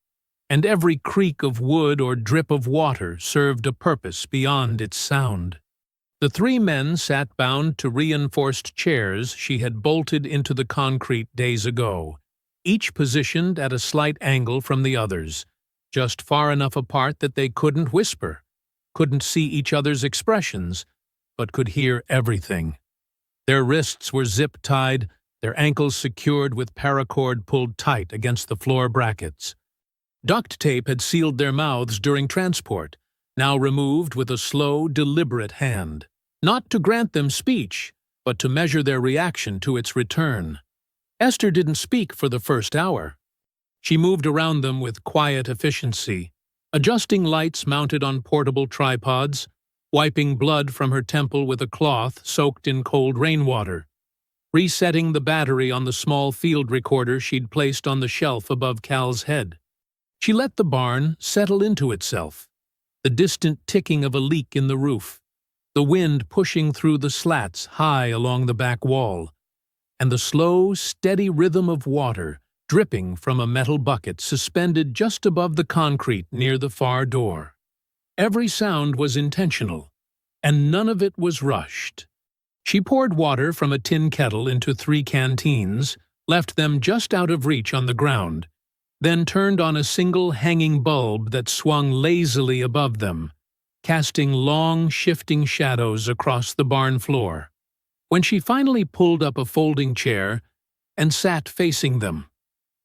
and every creak of wood or drip of water served a purpose beyond its sound. The 3 men sat bound to reinforced chairs she had bolted into the concrete days ago, each positioned at a slight angle from the others, just far enough apart that they couldn't whisper, couldn't see each other's expressions, but could hear everything. Their wrists were zip-tied, their ankles secured with paracord pulled tight against the floor brackets. Duct tape had sealed their mouths during transport, now removed with a slow, deliberate hand, not to grant them speech, but to measure their reaction to its return. Esther didn't speak for the first hour. She moved around them with quiet efficiency, adjusting lights mounted on portable tripods, wiping blood from her temple with a cloth soaked in cold rainwater, resetting the battery on the small field recorder she'd placed on the shelf above Cal's head. She let the barn settle into itself, the distant ticking of a leak in the roof, the wind pushing through the slats high along the back wall, and the slow, steady rhythm of water dripping from a metal bucket suspended just above the concrete near the far door. Every sound was intentional, and none of it was rushed. She poured water from a tin kettle into 3 canteens, left them just out of reach on the ground, then turned on a single hanging bulb that swung lazily above them, casting long, shifting shadows across the barn floor. When she finally pulled up a folding chair and sat facing them,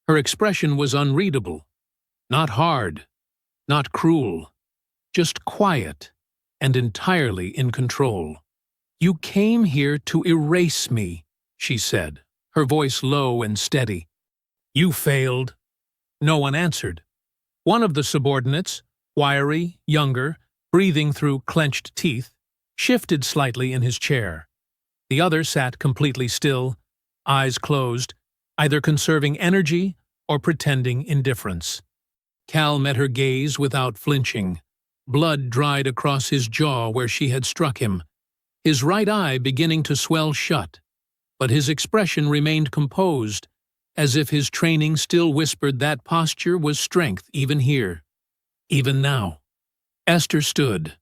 her expression was unreadable. Not hard, not cruel, just quiet and entirely in control. "You came here to erase me," she said, her voice low and steady. "You failed." No one answered. One of the subordinates, wiry, younger, breathing through clenched teeth, shifted slightly in his chair. The other sat completely still, eyes closed, either conserving energy or pretending indifference. Cal met her gaze without flinching. Blood dried across his jaw where she had struck him, his right eye beginning to swell shut, but his expression remained composed, as if his training still whispered that posture was strength even here, even now. Esther stood,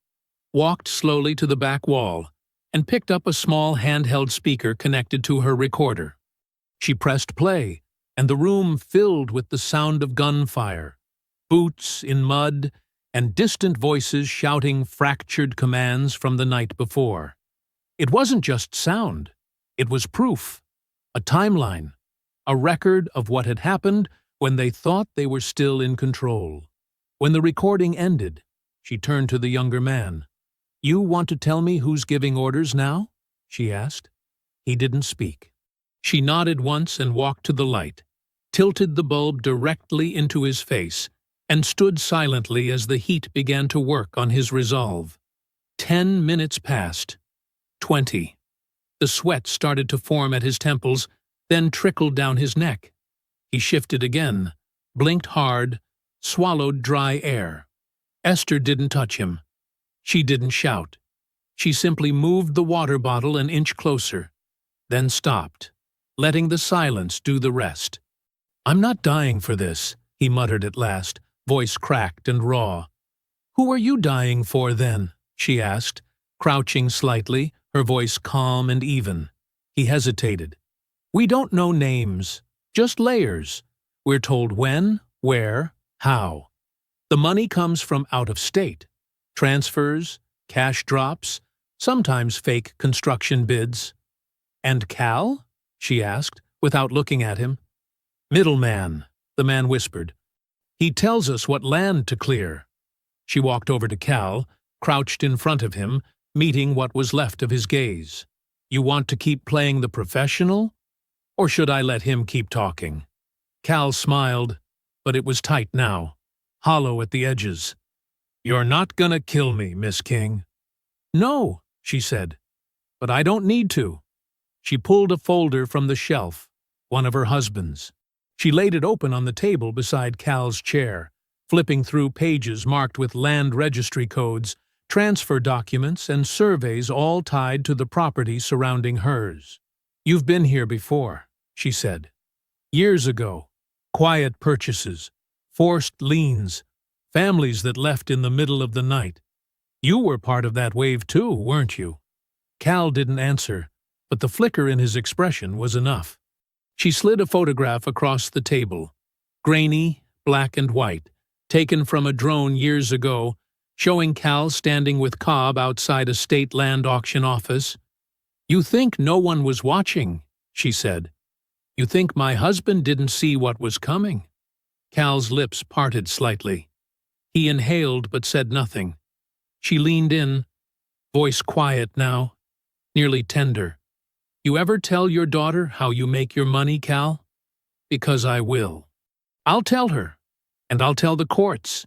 walked slowly to the back wall, and picked up a small handheld speaker connected to her recorder. She pressed play, and the room filled with the sound of gunfire, boots in mud, and distant voices shouting fractured commands from the night before. It wasn't just sound, it was proof, a timeline, a record of what had happened when they thought they were still in control. When the recording ended, she turned to the younger man. "You want to tell me who's giving orders now?" she asked. He didn't speak. She nodded once and walked to the light, tilted the bulb directly into his face, and stood silently as the heat began to work on his resolve. 10 minutes passed. 20. The sweat started to form at his temples, then trickled down his neck. He shifted again, blinked hard, swallowed dry air. Esther didn't touch him. She didn't shout. She simply moved the water bottle an inch closer, then stopped, letting the silence do the rest. "I'm not dying for this," he muttered at last, voice cracked and raw. "Who are you dying for, then?" she asked, crouching slightly, her voice calm and even. He hesitated. "We don't know names, just layers. We're told when, where, how. The money comes from out of state. Transfers, cash drops, sometimes fake construction bids." "And Cal?" she asked, without looking at him. "Middleman," the man whispered. "He tells us what land to clear." She walked over to Cal, crouched in front of him, meeting what was left of his gaze. "You want to keep playing the professional? Or should I let him keep talking?" Cal smiled, but it was tight now, hollow at the edges. "You're not gonna kill me, Miss King." "No," she said, "but I don't need to." She pulled a folder from the shelf, one of her husband's. She laid it open on the table beside Cal's chair, flipping through pages marked with land registry codes, transfer documents, and surveys all tied to the property surrounding hers. "You've been here before," she said. "Years ago. Quiet purchases, forced liens, families that left in the middle of the night. You were part of that wave too, weren't you?" Cal didn't answer, but the flicker in his expression was enough. She slid a photograph across the table, grainy, black and white, taken from a drone years ago, showing Cal standing with Cobb outside a state land auction office. "You think no one was watching," she said. "You think my husband didn't see what was coming?" Cal's lips parted slightly. He inhaled but said nothing. She leaned in, voice quiet now, nearly tender. "You ever tell your daughter how you make your money, Cal? Because I will." I'll tell her, and I'll tell the courts,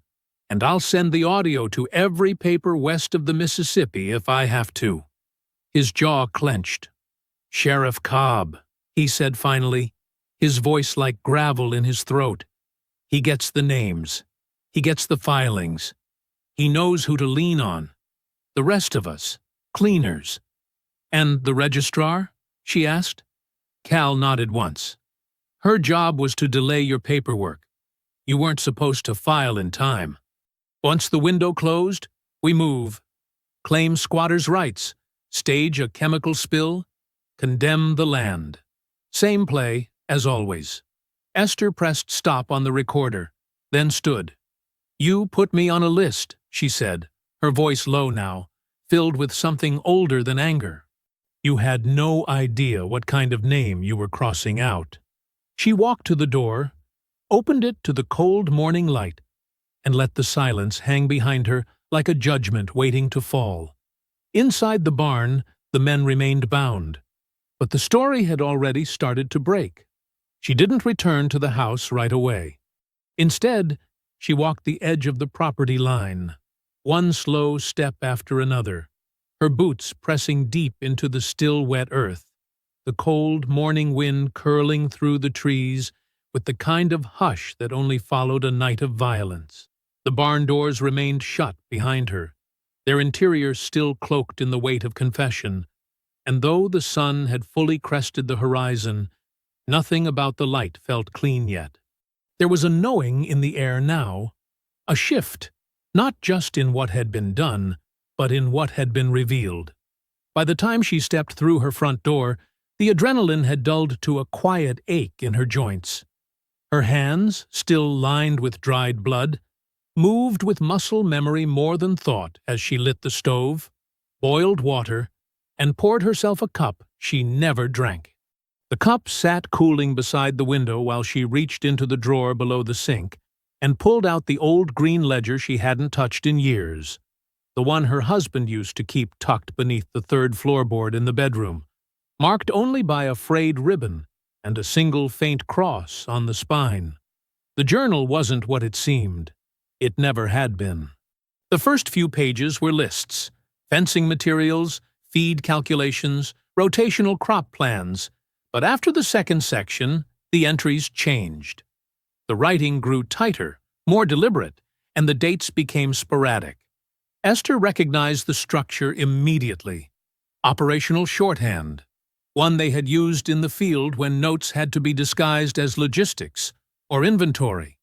and I'll send the audio to every paper west of the Mississippi if I have to." His jaw clenched. "Sheriff Cobb," he said finally, his voice like gravel in his throat. "He gets the names. He gets the filings. He knows who to lean on. The rest of us, cleaners." "And the registrar?" she asked. Cal nodded once. "Her job was to delay your paperwork. You weren't supposed to file in time. Once the window closed, we move. Claim squatters' rights, stage a chemical spill, condemn the land. Same play, as always." Esther pressed stop on the recorder, then stood. "You put me on a list," she said, her voice low now, filled with something older than anger. "You had no idea what kind of name you were crossing out." She walked to the door, opened it to the cold morning light, and let the silence hang behind her like a judgment waiting to fall. Inside the barn, the men remained bound, but the story had already started to break. She didn't return to the house right away. Instead, she walked the edge of the property line, one slow step after another, her boots pressing deep into the still wet earth, the cold morning wind curling through the trees with the kind of hush that only followed a night of violence. The barn doors remained shut behind her, their interior still cloaked in the weight of confession, and though the sun had fully crested the horizon, nothing about the light felt clean yet. There was a knowing in the air now, a shift, not just in what had been done, but in what had been revealed. By the time she stepped through her front door, the adrenaline had dulled to a quiet ache in her joints. Her hands, still lined with dried blood, moved with muscle memory more than thought as she lit the stove, boiled water, and poured herself a cup she never drank. The cup sat cooling beside the window while she reached into the drawer below the sink and pulled out the old green ledger she hadn't touched in years, the one her husband used to keep tucked beneath the third floorboard in the bedroom, marked only by a frayed ribbon and a single faint cross on the spine. The journal wasn't what it seemed. It never had been. The first few pages were lists, fencing materials, feed calculations, rotational crop plans, but after the second section, the entries changed. The writing grew tighter, more deliberate, and the dates became sporadic. Esther recognized the structure immediately. Operational shorthand, one they had used in the field when notes had to be disguised as logistics or inventory.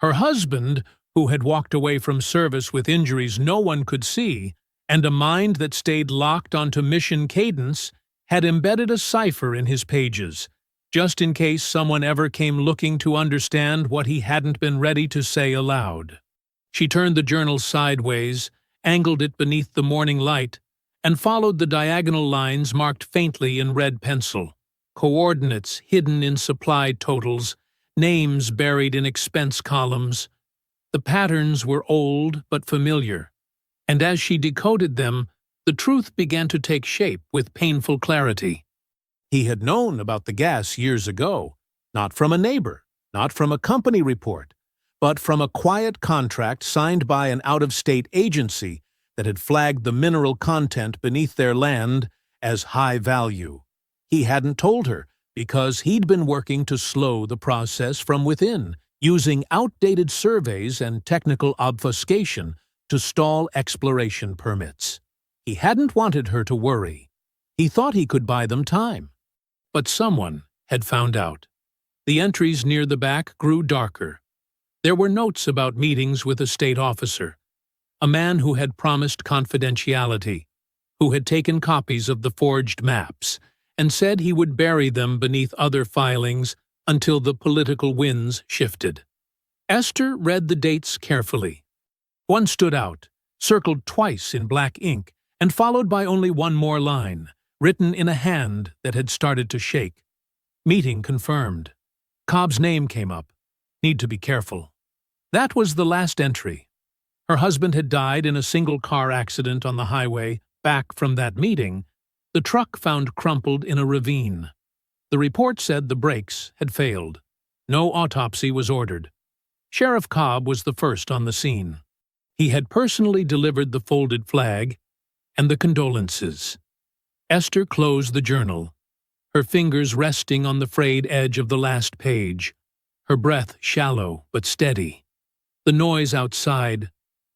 Her husband, who had walked away from service with injuries no one could see, and a mind that stayed locked onto mission cadence, had embedded a cipher in his pages, just in case someone ever came looking to understand what he hadn't been ready to say aloud. She turned the journal sideways, angled it beneath the morning light, and followed the diagonal lines marked faintly in red pencil, coordinates hidden in supply totals, names buried in expense columns. The patterns were old but familiar, and as she decoded them, the truth began to take shape with painful clarity. He had known about the gas years ago, not from a neighbor, not from a company report, but from a quiet contract signed by an out-of-state agency that had flagged the mineral content beneath their land as high value. He hadn't told her because he'd been working to slow the process from within, using outdated surveys and technical obfuscation to stall exploration permits. He hadn't wanted her to worry. He thought he could buy them time. But someone had found out. The entries near the back grew darker. There were notes about meetings with a state officer, a man who had promised confidentiality, who had taken copies of the forged maps and said he would bury them beneath other filings until the political winds shifted. Esther read the dates carefully. One stood out, circled twice in black ink, and followed by only one more line, written in a hand that had started to shake. Meeting confirmed. Cobb's name came up. Need to be careful. That was the last entry. Her husband had died in a single-car accident on the highway back from that meeting. The truck found crumpled in a ravine. The report said the brakes had failed. No autopsy was ordered. Sheriff Cobb was the first on the scene. He had personally delivered the folded flag and the condolences. Esther closed the journal, her fingers resting on the frayed edge of the last page, her breath shallow but steady. The noise outside,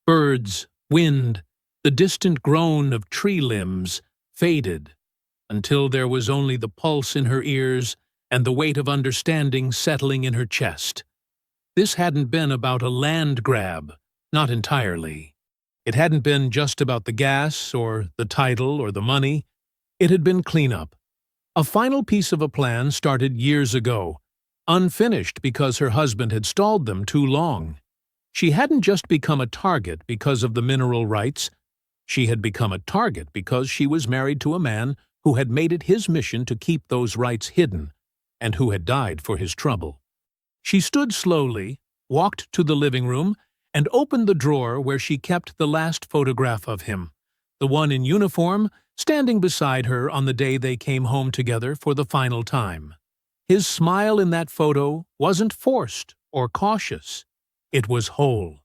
birds, wind, the distant groan of tree limbs, faded until there was only the pulse in her ears and the weight of understanding settling in her chest. This hadn't been about a land grab, not entirely. It hadn't been just about the gas or the title or the money. It had been cleanup. A final piece of a plan started years ago, unfinished because her husband had stalled them too long. She hadn't just become a target because of the mineral rights. She had become a target because she was married to a man who had made it his mission to keep those rights hidden, and who had died for his trouble. She stood slowly, walked to the living room, and opened the drawer where she kept the last photograph of him, the one in uniform, standing beside her on the day they came home together for the final time. His smile in that photo wasn't forced or cautious. It was whole.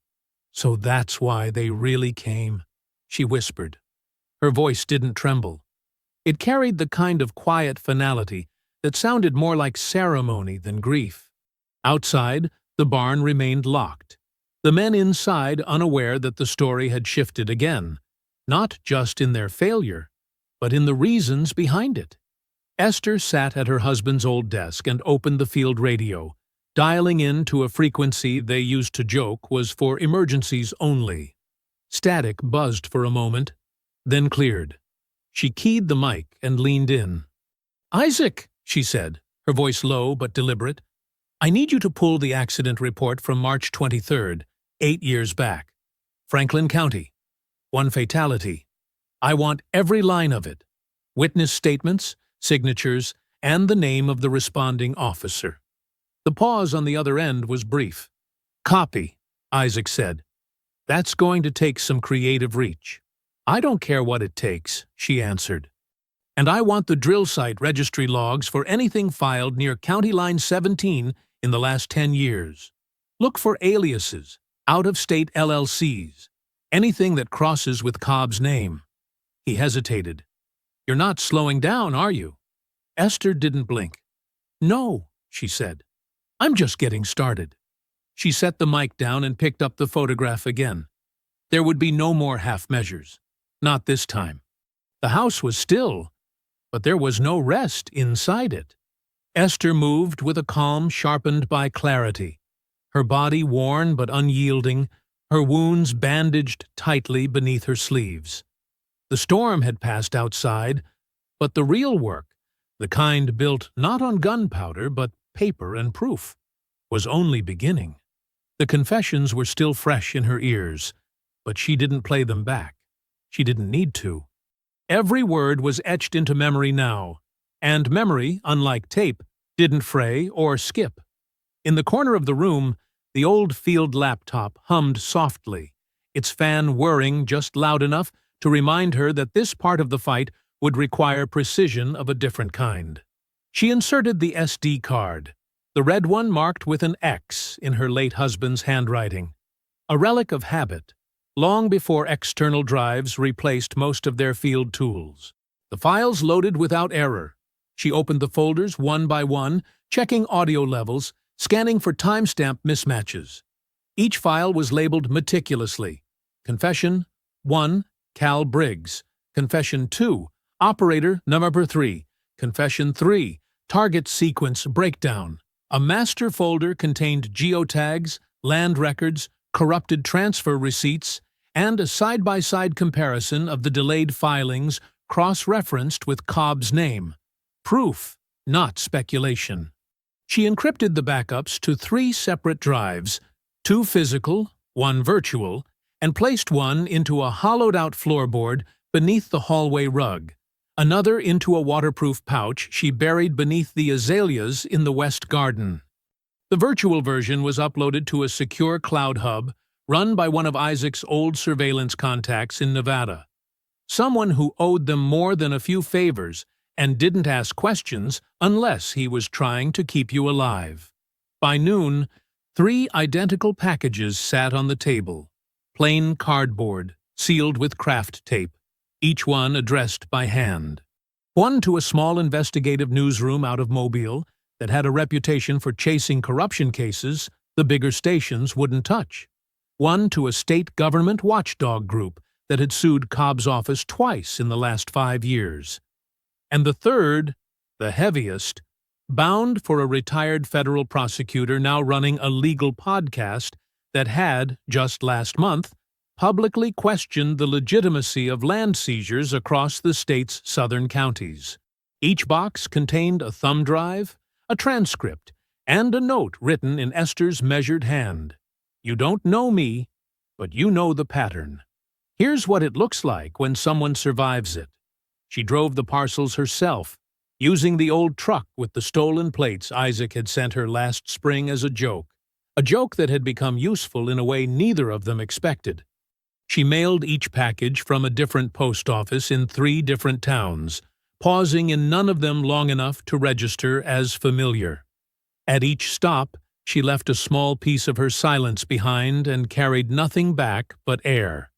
"So that's why they really came," she whispered. Her voice didn't tremble. It carried the kind of quiet finality that sounded more like ceremony than grief. Outside, the barn remained locked, the men inside unaware that the story had shifted again, not just in their failure, but in the reasons behind it. Esther sat at her husband's old desk and opened the field radio, dialing in to a frequency they used to joke was for emergencies only. Static buzzed for a moment, then cleared. She keyed the mic and leaned in. "Isaac," she said, her voice low but deliberate, "I need you to pull the accident report from March 23rd, 8 years back. Franklin County. 1 fatality. I want every line of it. Witness statements, signatures, and the name of the responding officer." The pause on the other end was brief. "Copy," Isaac said. "That's going to take some creative reach." "I don't care what it takes," she answered. "And I want the drill site registry logs for anything filed near County Line 17 in the last 10 years. Look for aliases, out-of-state LLCs, anything that crosses with Cobb's name." He hesitated. "You're not slowing down, are you?" Esther didn't blink. "No," she said. "I'm just getting started." She set the mic down and picked up the photograph again. There would be no more half measures. Not this time. The house was still, but there was no rest inside it. Esther moved with a calm sharpened by clarity, her body worn but unyielding, her wounds bandaged tightly beneath her sleeves. The storm had passed outside, but the real work, the kind built not on gunpowder but paper and proof, was only beginning. The confessions were still fresh in her ears, but she didn't play them back. She didn't need to. Every word was etched into memory now, and memory, unlike tape, didn't fray or skip. In the corner of the room, the old field laptop hummed softly, its fan whirring just loud enough to remind her that this part of the fight would require precision of a different kind. She inserted the SD card, the red one marked with an X in her late husband's handwriting, a relic of habit, long before external drives replaced most of their field tools. The files loaded without error. She opened the folders one by one, checking audio levels, scanning for timestamp mismatches. Each file was labeled meticulously. Confession 1, Cal Briggs. Confession 2, Operator Number 3. Confession 3, Target Sequence Breakdown. A master folder contained geotags, land records, corrupted transfer receipts, and a side-by-side comparison of the delayed filings cross-referenced with Cobb's name. Proof, not speculation. She encrypted the backups to 3 separate drives, 2 physical, 1 virtual, and placed one into a hollowed-out floorboard beneath the hallway rug, another into a waterproof pouch she buried beneath the azaleas in the west garden. The virtual version was uploaded to a secure cloud hub run by one of Isaac's old surveillance contacts in Nevada, someone who owed them more than a few favors and didn't ask questions unless he was trying to keep you alive. By noon, 3 identical packages sat on the table, plain cardboard, sealed with craft tape, each one addressed by hand. One to a small investigative newsroom out of Mobile that had a reputation for chasing corruption cases the bigger stations wouldn't touch. One to a state government watchdog group that had sued Cobb's office twice in the last 5 years. And the third, the heaviest, bound for a retired federal prosecutor now running a legal podcast that had, just last month, publicly questioned the legitimacy of land seizures across the state's southern counties. Each box contained a thumb drive, a transcript, and a note written in Esther's measured hand. You don't know me, but you know the pattern. Here's what it looks like when someone survives it. She drove the parcels herself, using the old truck with the stolen plates Isaac had sent her last spring as a joke that had become useful in a way neither of them expected. She mailed each package from a different post office in 3 different towns, pausing in none of them long enough to register as familiar. At each stop, she left a small piece of her silence behind and carried nothing back but air.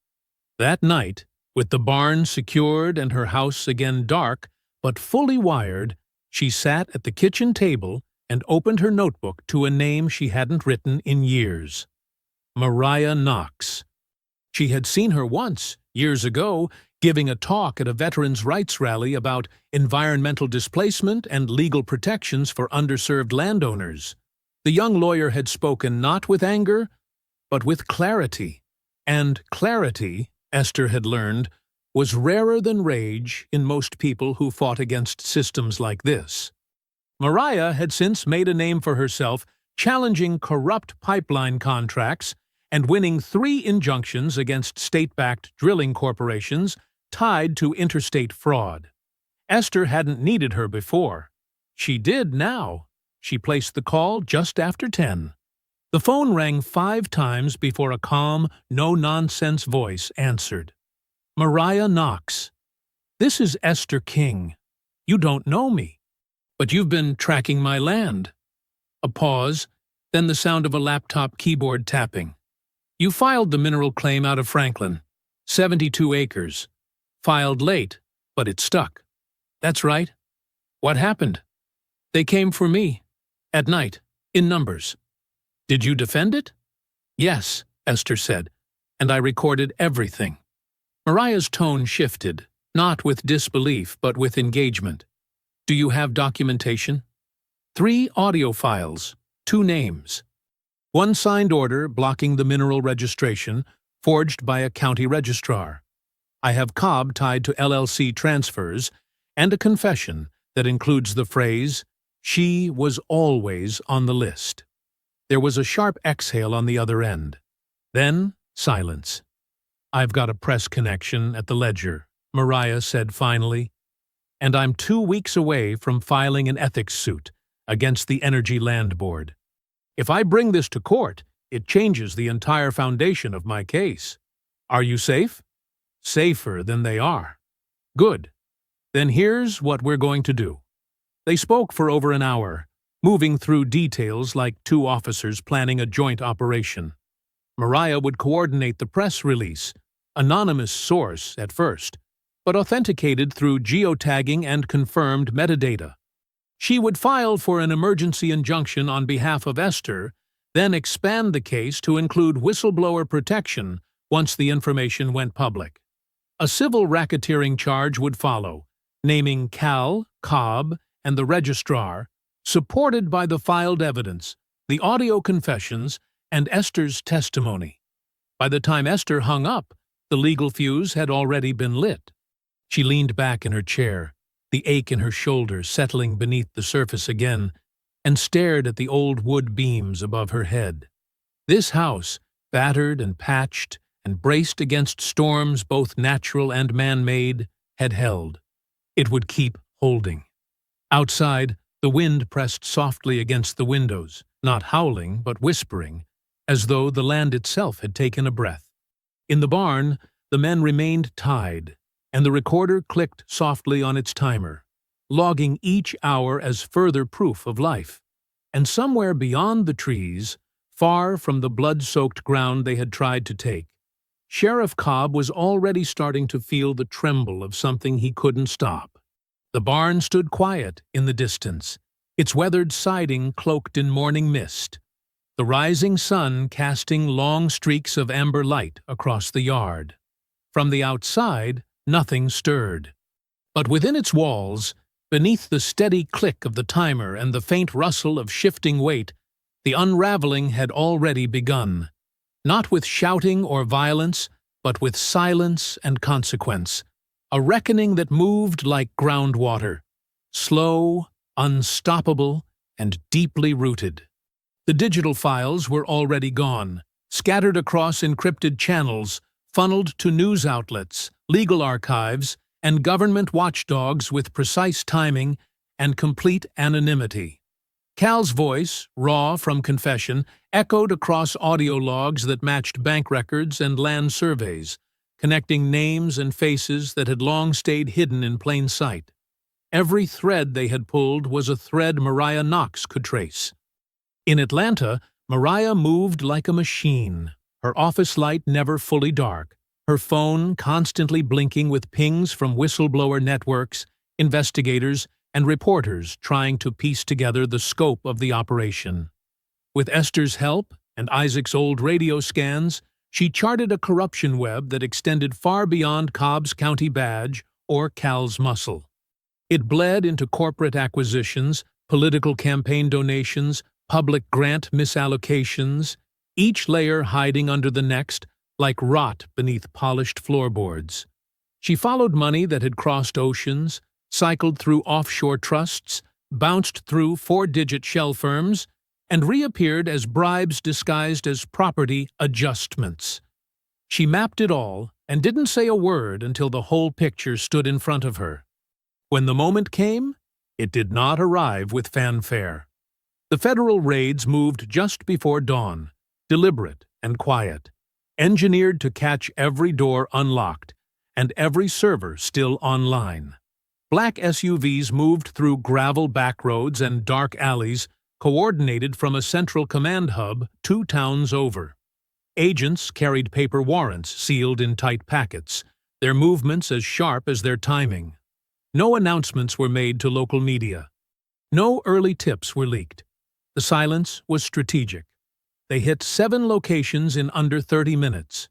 That night, with the barn secured and her house again dark, but fully wired, she sat at the kitchen table and opened her notebook to a name she hadn't written in years. Mariah Knox. She had seen her once, years ago, giving a talk at a veterans' rights rally about environmental displacement and legal protections for underserved landowners. The young lawyer had spoken not with anger, but with clarity. And clarity, Esther had learned, was rarer than rage in most people who fought against systems like this. Mariah had since made a name for herself challenging corrupt pipeline contracts and winning 3 injunctions against state-backed drilling corporations tied to interstate fraud. Esther hadn't needed her before. She did now. She placed the call just after 10. The phone rang 5 times before a calm, no-nonsense voice answered. Mariah Knox. This is Esther King. You don't know me, but you've been tracking my land. A pause, then the sound of a laptop keyboard tapping. You filed the mineral claim out of Franklin, 72 acres. Filed late, but it stuck. That's right. What happened? They came for me. At night, in numbers. Did you defend it? Yes, Esther said, and I recorded everything. Mariah's tone shifted, not with disbelief, but with engagement. Do you have documentation? 3 audio files, 2 names. 1 signed order blocking the mineral registration, forged by a county registrar. I have Cobb tied to LLC transfers, and a confession that includes the phrase, "She was always on the list." There was a sharp exhale on the other end. Then, silence. I've got a press connection at the Ledger, Mariah said finally, and I'm 2 weeks away from filing an ethics suit against the Energy Land Board. If I bring this to court, it changes the entire foundation of my case. Are you safe? Safer than they are. Good. Then here's what we're going to do. They spoke for over an hour, moving through details like 2 officers planning a joint operation. Mariah would coordinate the press release, anonymous source at first, but authenticated through geotagging and confirmed metadata. She would file for an emergency injunction on behalf of Esther, then expand the case to include whistleblower protection once the information went public. A civil racketeering charge would follow, naming Cal, Cobb, and the registrar, supported by the filed evidence, the audio confessions, and Esther's testimony. By the time Esther hung up, the legal fuse had already been lit. She leaned back in her chair, the ache in her shoulder settling beneath the surface again, and stared at the old wood beams above her head. This house, battered and patched and braced against storms both natural and man-made, had held. It would keep holding. Outside, the wind pressed softly against the windows, not howling but whispering, as though the land itself had taken a breath. In the barn, the men remained tied, and the recorder clicked softly on its timer, logging each hour as further proof of life. And somewhere beyond the trees, far from the blood-soaked ground they had tried to take. Sheriff Cobb was already starting to feel the tremble of something he couldn't stop. The barn stood quiet in the distance, its weathered siding cloaked in morning mist, the rising sun casting long streaks of amber light across the yard. From the outside, nothing stirred. But within its walls, beneath the steady click of the timer and the faint rustle of shifting weight, the unraveling had already begun. Not with shouting or violence, but with silence and consequence. A reckoning that moved like groundwater, slow, unstoppable, and deeply rooted. The digital files were already gone, scattered across encrypted channels, funneled to news outlets, legal archives, and government watchdogs with precise timing and complete anonymity. Cal's voice, raw from confession, echoed across audio logs that matched bank records and land surveys, connecting names and faces that had long stayed hidden in plain sight. Every thread they had pulled was a thread Mariah Knox could trace. In Atlanta, Mariah moved like a machine, her office light never fully dark, her phone constantly blinking with pings from whistleblower networks, investigators, and reporters trying to piece together the scope of the operation. With Esther's help and Isaac's old radio scans, she charted a corruption web that extended far beyond Cobb's county badge or Cal's muscle. It bled into corporate acquisitions, political campaign donations, public grant misallocations, each layer hiding under the next like rot beneath polished floorboards. She followed money that had crossed oceans, cycled through offshore trusts, bounced through four-digit shell firms, and reappeared as bribes disguised as property adjustments. She mapped it all and didn't say a word until the whole picture stood in front of her. When the moment came, it did not arrive with fanfare. The federal raids moved just before dawn, deliberate and quiet, engineered to catch every door unlocked and every server still online. Black SUVs moved through gravel backroads and dark alleys, coordinated from a central command hub 2 towns over. Agents carried paper warrants sealed in tight packets, their movements as sharp as their timing. No announcements were made to local media. No early tips were leaked. The silence was strategic. They hit 7 locations in under 30 minutes.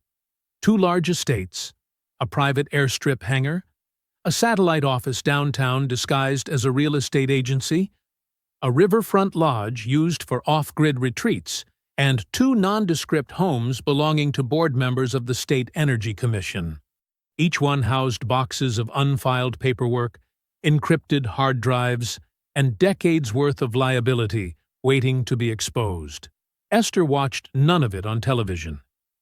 2 large estates, a private airstrip hangar, a satellite office downtown disguised as a real estate agency, a riverfront lodge used for off-grid retreats, and 2 nondescript homes belonging to board members of the State Energy Commission. Each one housed boxes of unfiled paperwork, encrypted hard drives, and decades' worth of liability waiting to be exposed. Esther watched none of it on television.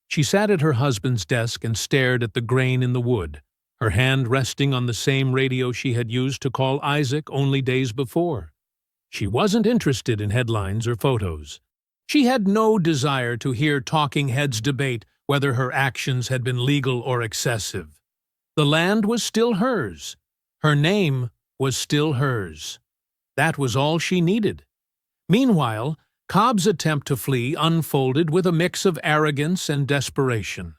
She sat at her husband's desk and stared at the grain in the wood, her hand resting on the same radio she had used to call Isaac only days before. She wasn't interested in headlines or photos. She had no desire to hear talking heads debate whether her actions had been legal or excessive. The land was still hers. Her name was still hers. That was all she needed. Meanwhile, Cobb's attempt to flee unfolded with a mix of arrogance and desperation.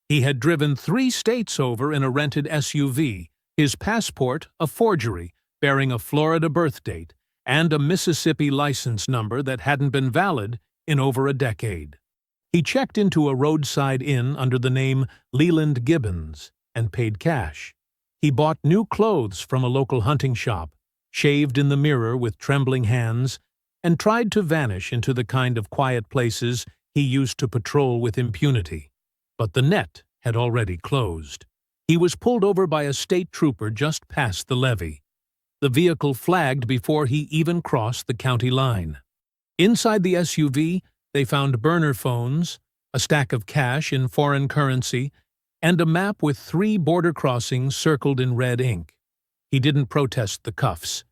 He had driven 3 states over in a rented SUV, his passport a forgery bearing a Florida birth date and a Mississippi license number that hadn't been valid in over a decade. He checked into a roadside inn under the name Leland Gibbons and paid cash. He bought new clothes from a local hunting shop, shaved in the mirror with trembling hands, and tried to vanish into the kind of quiet places he used to patrol with impunity. But the net had already closed. He was pulled over by a state trooper just past the levee. The vehicle flagged before he even crossed the county line. Inside the SUV, they found burner phones, a stack of cash in foreign currency, and a map with 3 border crossings circled in red ink. He didn't protest the cuffs.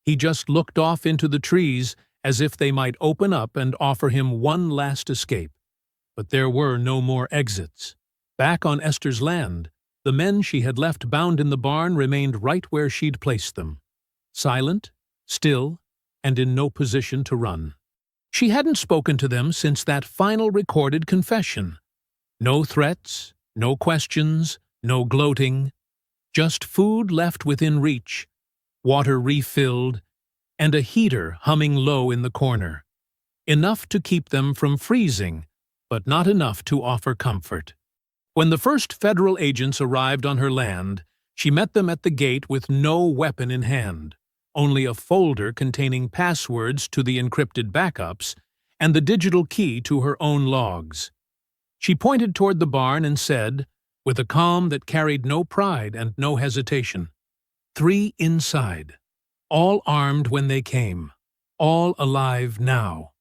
He just looked off into the trees as if they might open up and offer him one last escape. But there were no more exits. Back on Esther's land, the men she had left bound in the barn remained right where she'd placed them, silent, still, and in no position to run. She hadn't spoken to them since that final recorded confession. No threats, no questions, no gloating, just food left within reach, water refilled, and a heater humming low in the corner. Enough to keep them from freezing, but not enough to offer comfort. When the first federal agents arrived on her land, she met them at the gate with no weapon in hand, only a folder containing passwords to the encrypted backups and the digital key to her own logs. She pointed toward the barn and said, with a calm that carried no pride and no hesitation, "3 inside, all armed when they came, all alive now."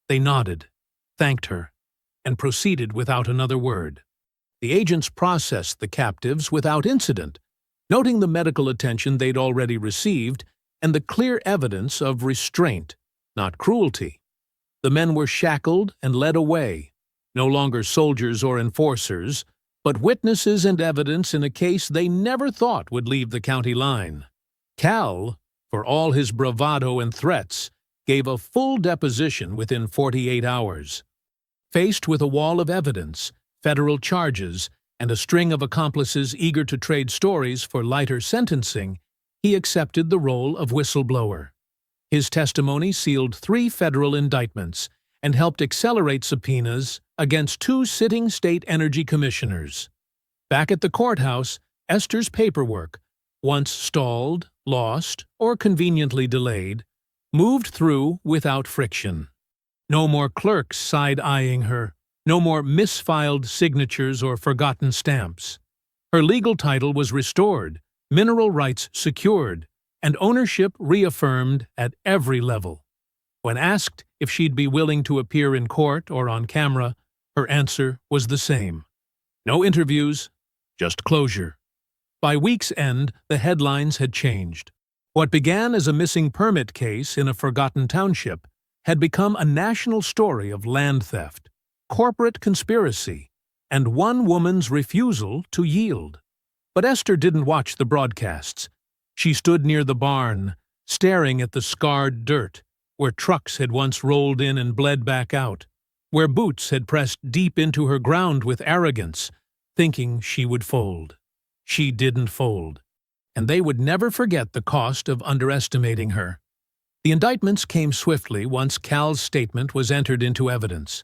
They nodded, thanked her, and proceeded without another word. The agents processed the captives without incident, noting the medical attention they'd already received and the clear evidence of restraint, not cruelty. The men were shackled and led away, no longer soldiers or enforcers, but witnesses and evidence in a case they never thought would leave the county line. Cal, for all his bravado and threats, gave a full deposition within 48 hours. Faced with a wall of evidence, federal charges, and a string of accomplices eager to trade stories for lighter sentencing, he accepted the role of whistleblower. His testimony sealed 3 federal indictments and helped accelerate subpoenas against 2 sitting state energy commissioners. Back at the courthouse, Esther's paperwork, once stalled, lost, or conveniently delayed, moved through without friction. No more clerks side-eyeing her, no more misfiled signatures or forgotten stamps. Her legal title was restored, mineral rights secured, and ownership reaffirmed at every level. When asked if she'd be willing to appear in court or on camera, her answer was the same. No interviews, just closure. By week's end, the headlines had changed. What began as a missing permit case in a forgotten township had become a national story of land theft, corporate conspiracy, and one woman's refusal to yield. But Esther didn't watch the broadcasts. She stood near the barn, staring at the scarred dirt, where trucks had once rolled in and bled back out, where boots had pressed deep into her ground with arrogance, thinking she would fold. She didn't fold, and they would never forget the cost of underestimating her. The indictments came swiftly once Cal's statement was entered into evidence.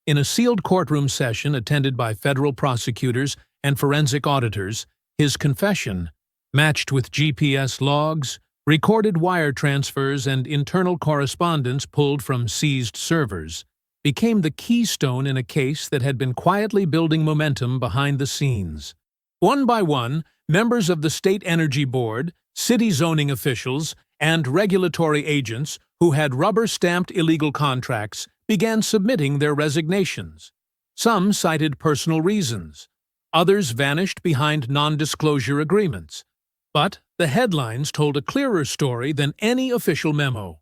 In a sealed courtroom session attended by federal prosecutors and forensic auditors, his confession, matched with GPS logs, recorded wire transfers, and internal correspondence pulled from seized servers, became the keystone in a case that had been quietly building momentum behind the scenes. One by one, members of the State Energy Board, city zoning officials, and regulatory agents who had rubber-stamped illegal contracts began submitting their resignations. Some cited personal reasons. Others vanished behind non-disclosure agreements. But the headlines told a clearer story than any official memo.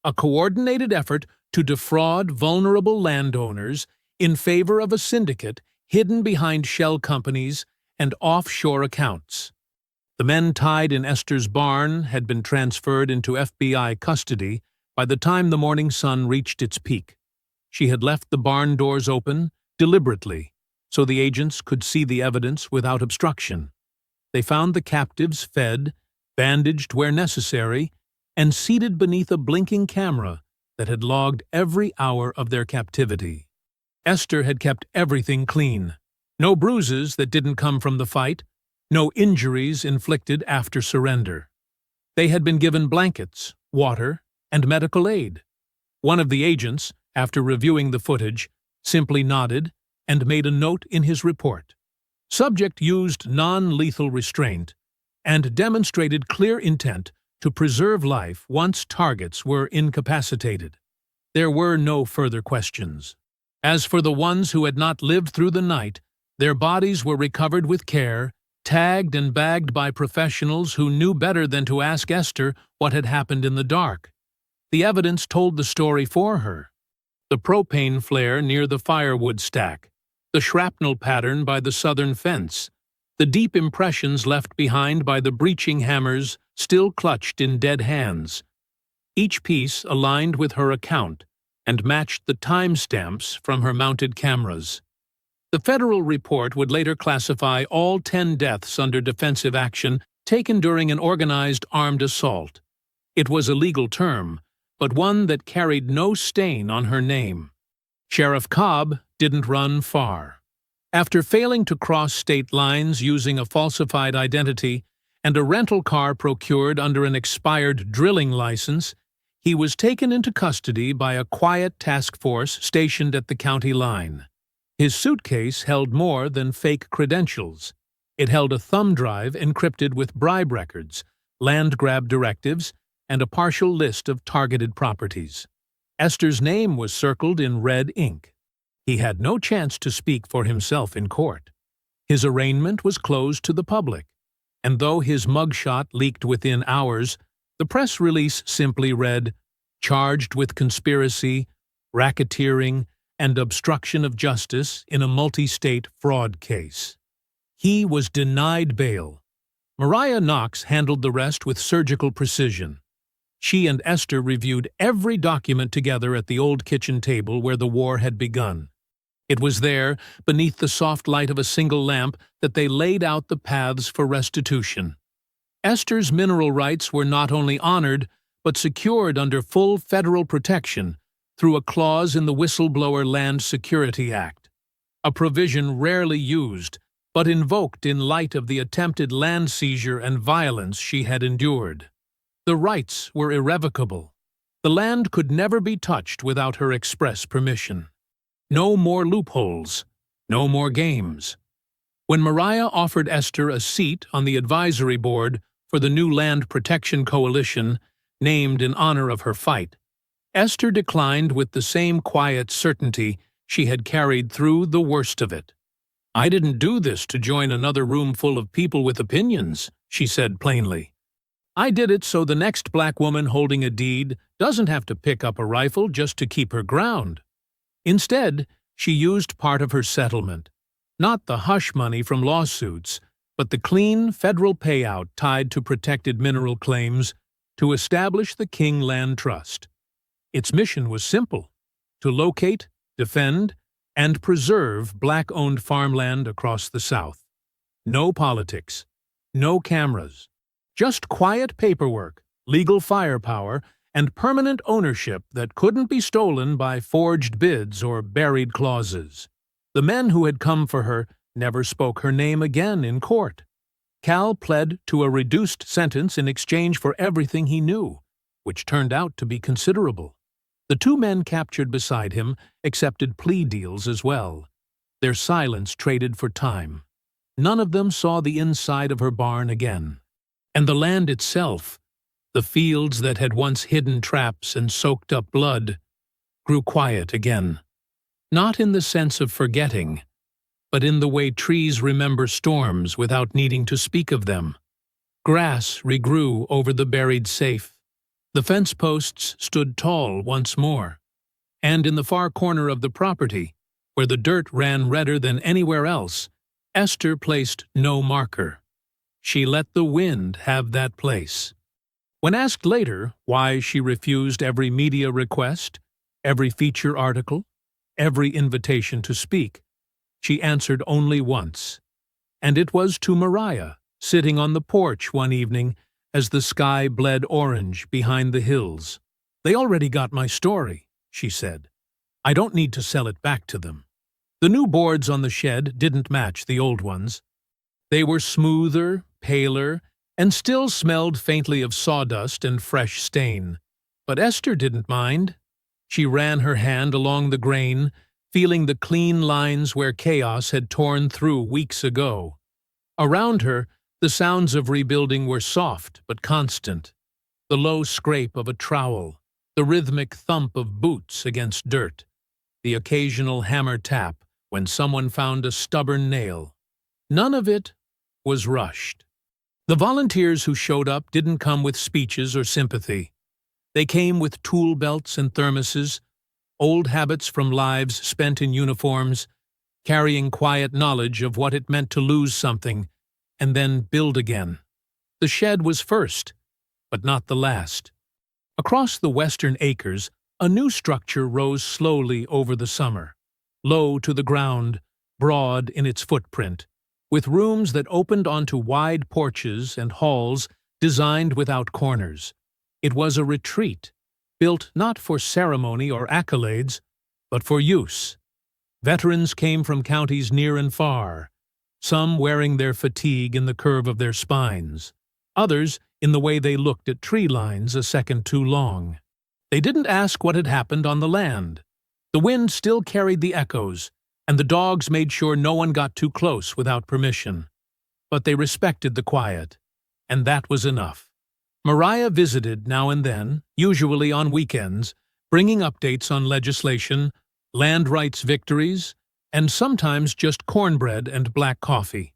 A coordinated effort to defraud vulnerable landowners in favor of a syndicate hidden behind shell companies and offshore accounts. The men tied in Esther's barn had been transferred into FBI custody by the time the morning sun reached its peak. She had left the barn doors open, deliberately, so the agents could see the evidence without obstruction. They found the captives fed, bandaged where necessary, and seated beneath a blinking camera that had logged every hour of their captivity. Esther had kept everything clean. No bruises that didn't come from the fight, no injuries inflicted after surrender. They had been given blankets, water, and medical aid. One of the agents, after reviewing the footage, simply nodded and made a note in his report. Subject used non-lethal restraint and demonstrated clear intent to preserve life once targets were incapacitated. There were no further questions. As for the ones who had not lived through the night, their bodies were recovered with care, tagged and bagged by professionals who knew better than to ask Esther what had happened in the dark. The evidence told the story for her. The propane flare near the firewood stack, the shrapnel pattern by the southern fence, the deep impressions left behind by the breaching hammers still clutched in dead hands. Each piece aligned with her account and matched the timestamps from her mounted cameras. The federal report would later classify all 10 deaths under defensive action taken during an organized armed assault. It was a legal term, but one that carried no stain on her name. Sheriff Cobb didn't run far. After failing to cross state lines using a falsified identity and a rental car procured under an expired drilling license, he was taken into custody by a quiet task force stationed at the county line. His suitcase held more than fake credentials. It held a thumb drive encrypted with bribe records, land grab directives, and a partial list of targeted properties. Esther's name was circled in red ink. He had no chance to speak for himself in court. His arraignment was closed to the public, and though his mugshot leaked within hours, the press release simply read, "Charged with conspiracy, racketeering, and obstruction of justice in a multi-state fraud case." He was denied bail. Mariah Knox handled the rest with surgical precision. She and Esther reviewed every document together at the old kitchen table where the war had begun. It was there, beneath the soft light of a single lamp, that they laid out the paths for restitution. Esther's mineral rights were not only honored, but secured under full federal protection through a clause in the Whistleblower Land Security Act, a provision rarely used, but invoked in light of the attempted land seizure and violence she had endured. The rights were irrevocable. The land could never be touched without her express permission. No more loopholes, no more games. When Mariah offered Esther a seat on the advisory board for the new Land Protection Coalition, named in honor of her fight, Esther declined with the same quiet certainty she had carried through the worst of it. "I didn't do this to join another room full of people with opinions," she said plainly. "I did it so the next black woman holding a deed doesn't have to pick up a rifle just to keep her ground." Instead, she used part of her settlement, not the hush money from lawsuits, but the clean federal payout tied to protected mineral claims, to establish the King Land Trust. Its mission was simple: to locate, defend, and preserve black-owned farmland across the South. No politics, no cameras, just quiet paperwork, legal firepower, and permanent ownership that couldn't be stolen by forged bids or buried clauses. The men who had come for her never spoke her name again in court. Cal pled to a reduced sentence in exchange for everything he knew, which turned out to be considerable. The two men captured beside him accepted plea deals as well. Their silence traded for time. None of them saw the inside of her barn again. And the land itself, the fields that had once hidden traps and soaked up blood, grew quiet again. Not in the sense of forgetting, but in the way trees remember storms without needing to speak of them. Grass regrew over the buried safe. The fence posts stood tall once more. And in the far corner of the property, where the dirt ran redder than anywhere else, Esther placed no marker. She let the wind have that place. When asked later why she refused every media request, every feature article, every invitation to speak, she answered only once, and it was to Mariah, sitting on the porch one evening as the sky bled orange behind the hills. "They already got my story," she said. "I don't need to sell it back to them." The new boards on the shed didn't match the old ones. They were smoother, paler, and still smelled faintly of sawdust and fresh stain. But Esther didn't mind. She ran her hand along the grain, feeling the clean lines where chaos had torn through weeks ago. Around her, the sounds of rebuilding were soft but constant. The low scrape of a trowel, the rhythmic thump of boots against dirt, the occasional hammer tap when someone found a stubborn nail. None of it was rushed. The volunteers who showed up didn't come with speeches or sympathy. They came with tool belts and thermoses, old habits from lives spent in uniforms, carrying quiet knowledge of what it meant to lose something and then build again. The shed was first, but not the last. Across the western acres, A new structure rose slowly over the summer, low to the ground, broad in its footprint, with rooms that opened onto wide porches and halls designed without corners. It was a retreat, built not for ceremony or accolades, but for use. Veterans came from counties near and far, some wearing their fatigue in the curve of their spines, others in the way they looked at tree lines a second too long. They didn't ask what had happened on the land. The wind still carried the echoes, and the dogs made sure no one got too close without permission. But they respected the quiet, and that was enough. Mariah visited now and then, usually on weekends, bringing updates on legislation, land rights victories, and sometimes just cornbread and black coffee.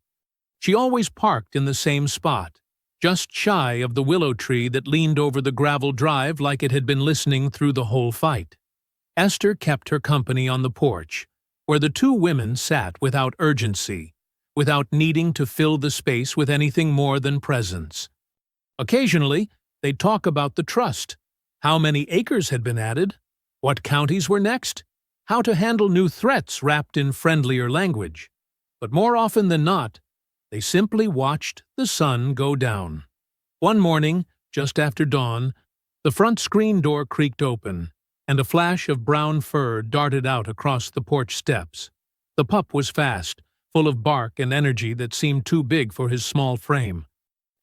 She always parked in the same spot, just shy of the willow tree that leaned over the gravel drive like it had been listening through the whole fight. Esther kept her company on the porch, where the two women sat without urgency, without needing to fill the space with anything more than presence. Occasionally, they'd talk about the trust, how many acres had been added, what counties were next, how to handle new threats wrapped in friendlier language. But more often than not, they simply watched the sun go down. One morning, just after dawn, the front screen door creaked open, and a flash of brown fur darted out across the porch steps. The pup was fast, full of bark and energy that seemed too big for his small frame.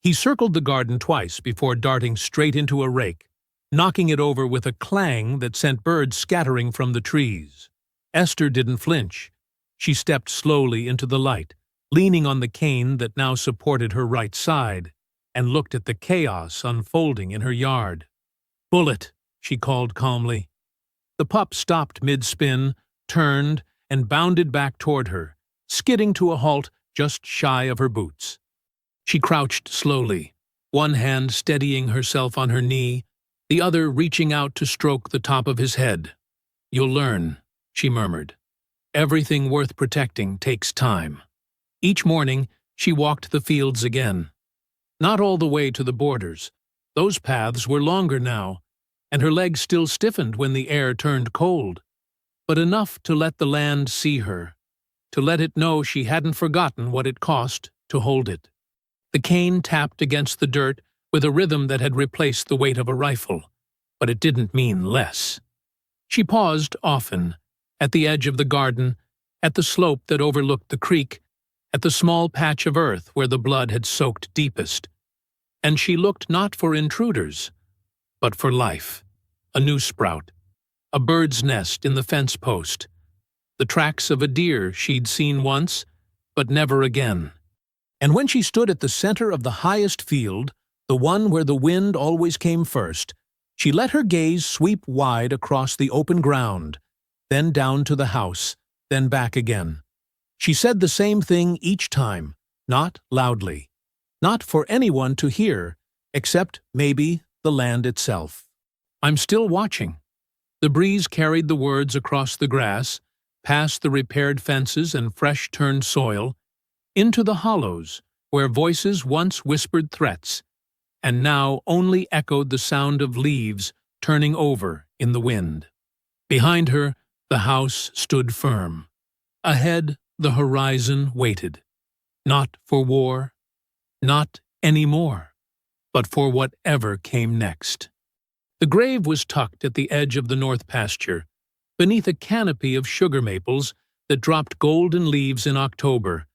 He circled the garden twice before darting straight into a rake, knocking it over with a clang that sent birds scattering from the trees. Esther didn't flinch. She stepped slowly into the light, leaning on the cane that now supported her right side, and looked at the chaos unfolding in her yard. "Bullet," she called calmly. The pup stopped mid-spin, turned, and bounded back toward her, skidding to a halt just shy of her boots. She crouched slowly, one hand steadying herself on her knee, the other reaching out to stroke the top of his head. "You'll learn," she murmured. "Everything worth protecting takes time." Each morning, she walked the fields again. Not all the way to the borders. Those paths were longer now, and her legs still stiffened when the air turned cold, but enough to let the land see her, to let it know she hadn't forgotten what it cost to hold it. The cane tapped against the dirt with a rhythm that had replaced the weight of a rifle, but it didn't mean less. She paused often, at the edge of the garden, at the slope that overlooked the creek, at the small patch of earth where the blood had soaked deepest. And she looked not for intruders, but for life, a new sprout, a bird's nest in the fence post, the tracks of a deer she'd seen once, but never again. And when she stood at the center of the highest field, the one where the wind always came first, she let her gaze sweep wide across the open ground, then down to the house, then back again. She said the same thing each time, not loudly, not for anyone to hear, except maybe the land itself. "I'm still watching." The breeze carried the words across the grass, past the repaired fences and fresh-turned soil, into the hollows where voices once whispered threats, and now only echoed the sound of leaves turning over in the wind. Behind her, the house stood firm. Ahead, the horizon waited, not for war, not anymore, but for whatever came next. The grave was tucked at the edge of the north pasture, beneath a canopy of sugar maples that dropped golden leaves in October,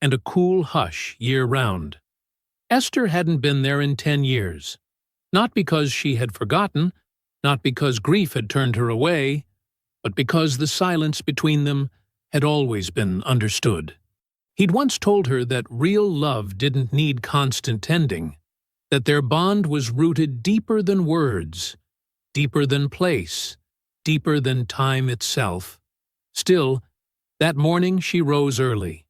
and a cool hush year-round. Esther hadn't been there in 10 years, not because she had forgotten, not because grief had turned her away, but because the silence between them had always been understood. He'd once told her that real love didn't need constant tending, that their bond was rooted deeper than words, deeper than place, deeper than time itself. Still, that morning she rose early,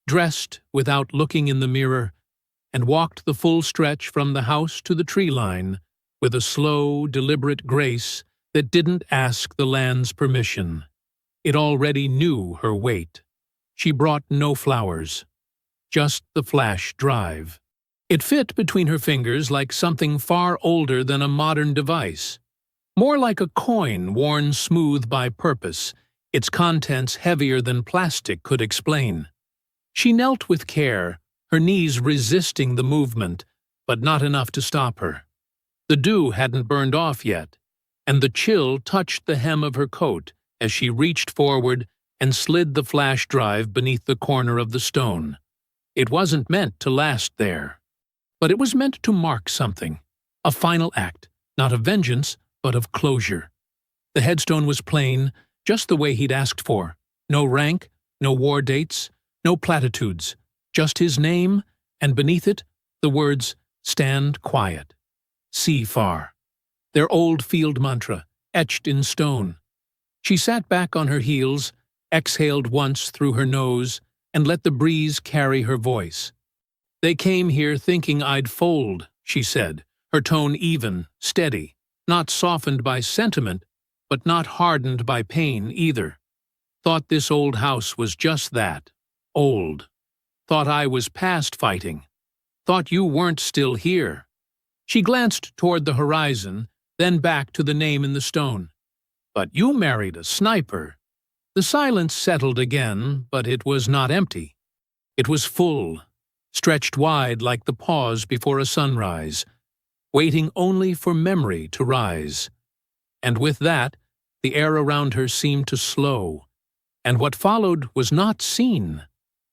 dressed without looking in the mirror, and walked the full stretch from the house to the tree line with a slow, deliberate grace that didn't ask the land's permission. It already knew her weight. She brought no flowers, just the flash drive. It fit between her fingers like something far older than a modern device. More like a coin worn smooth by purpose, its contents heavier than plastic could explain. She knelt with care, her knees resisting the movement, but not enough to stop her. The dew hadn't burned off yet, and the chill touched the hem of her coat as she reached forward and slid the flash drive beneath the corner of the stone. It wasn't meant to last there, but it was meant to mark something, a final act, not of vengeance, but of closure. The headstone was plain, just the way he'd asked for. No rank, no war dates, no platitudes, just his name, and beneath it, the words, "Stand quiet. See far." Their old field mantra, etched in stone. She sat back on her heels, exhaled once through her nose, and let the breeze carry her voice. "They came here thinking I'd fold," she said, her tone even, steady, not softened by sentiment, but not hardened by pain either. "Thought this old house was just that, old. Thought I was past fighting. Thought you weren't still here." She glanced toward the horizon, then back to the name in the stone. "But you married a sniper." The silence settled again, but it was not empty. It was full, stretched wide like the pause before a sunrise, waiting only for memory to rise. And with that, the air around her seemed to slow, and what followed was not seen,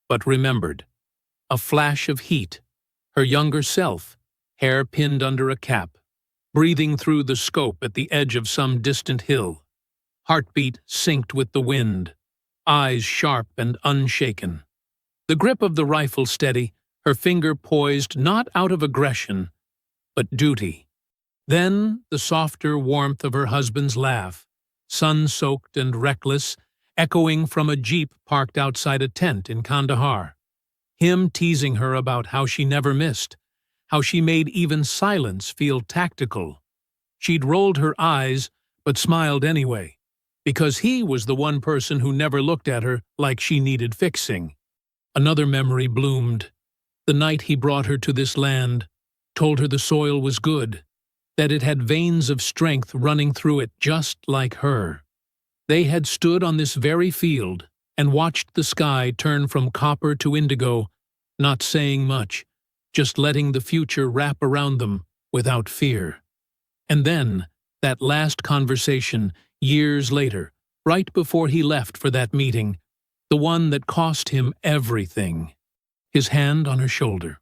but remembered. A flash of heat, her younger self, hair pinned under a cap, breathing through the scope at the edge of some distant hill. Heartbeat synced with the wind, eyes sharp and unshaken. The grip of the rifle steady, her finger poised not out of aggression, but duty. Then the softer warmth of her husband's laugh, sun-soaked and reckless, echoing from a jeep parked outside a tent in Kandahar. Him teasing her about how she never missed, how she made even silence feel tactical. She'd rolled her eyes, but smiled anyway, because he was the one person who never looked at her like she needed fixing. Another memory bloomed. The night he brought her to this land, told her the soil was good, that it had veins of strength running through it just like her. They had stood on this very field and watched the sky turn from copper to indigo, not saying much, just letting the future wrap around them without fear. And then, that last conversation, years later, right before he left for that meeting, the one that cost him everything. His hand on her shoulder.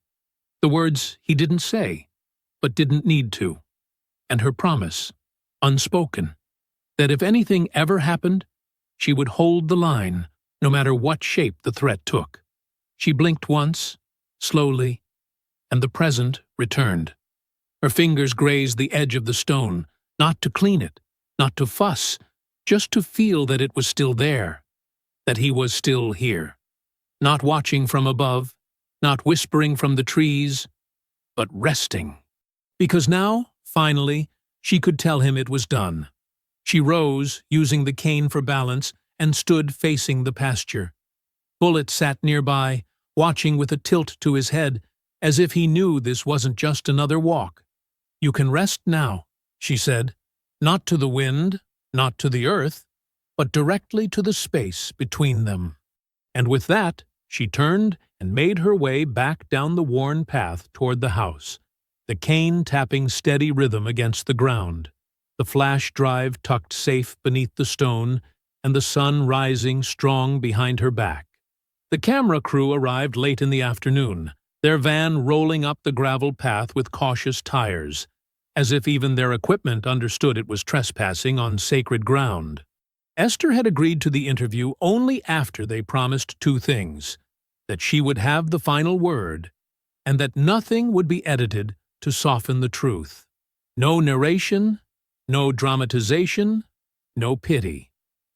The words he didn't say, but didn't need to. And her promise, unspoken, that if anything ever happened, she would hold the line, no matter what shape the threat took. She blinked once, slowly, and the present returned. Her fingers grazed the edge of the stone, not to clean it, not to fuss, just to feel that it was still there, that he was still here. Not watching from above, not whispering from the trees, but resting. Because now, finally, she could tell him it was done. She rose, using the cane for balance, and stood facing the pasture. Bullet sat nearby, watching with a tilt to his head, as if he knew this wasn't just another walk. "You can rest now," she said, not to the wind, not to the earth, but directly to the space between them. And with that, she turned and made her way back down the worn path toward the house, the cane tapping steady rhythm against the ground, the flash drive tucked safe beneath the stone, and the sun rising strong behind her back. The camera crew arrived late in the afternoon, their van rolling up the gravel path with cautious tires, as if even their equipment understood it was trespassing on sacred ground. Esther had agreed to the interview only after they promised two things: that she would have the final word, and that nothing would be edited to soften the truth. No narration, no dramatization, no pity.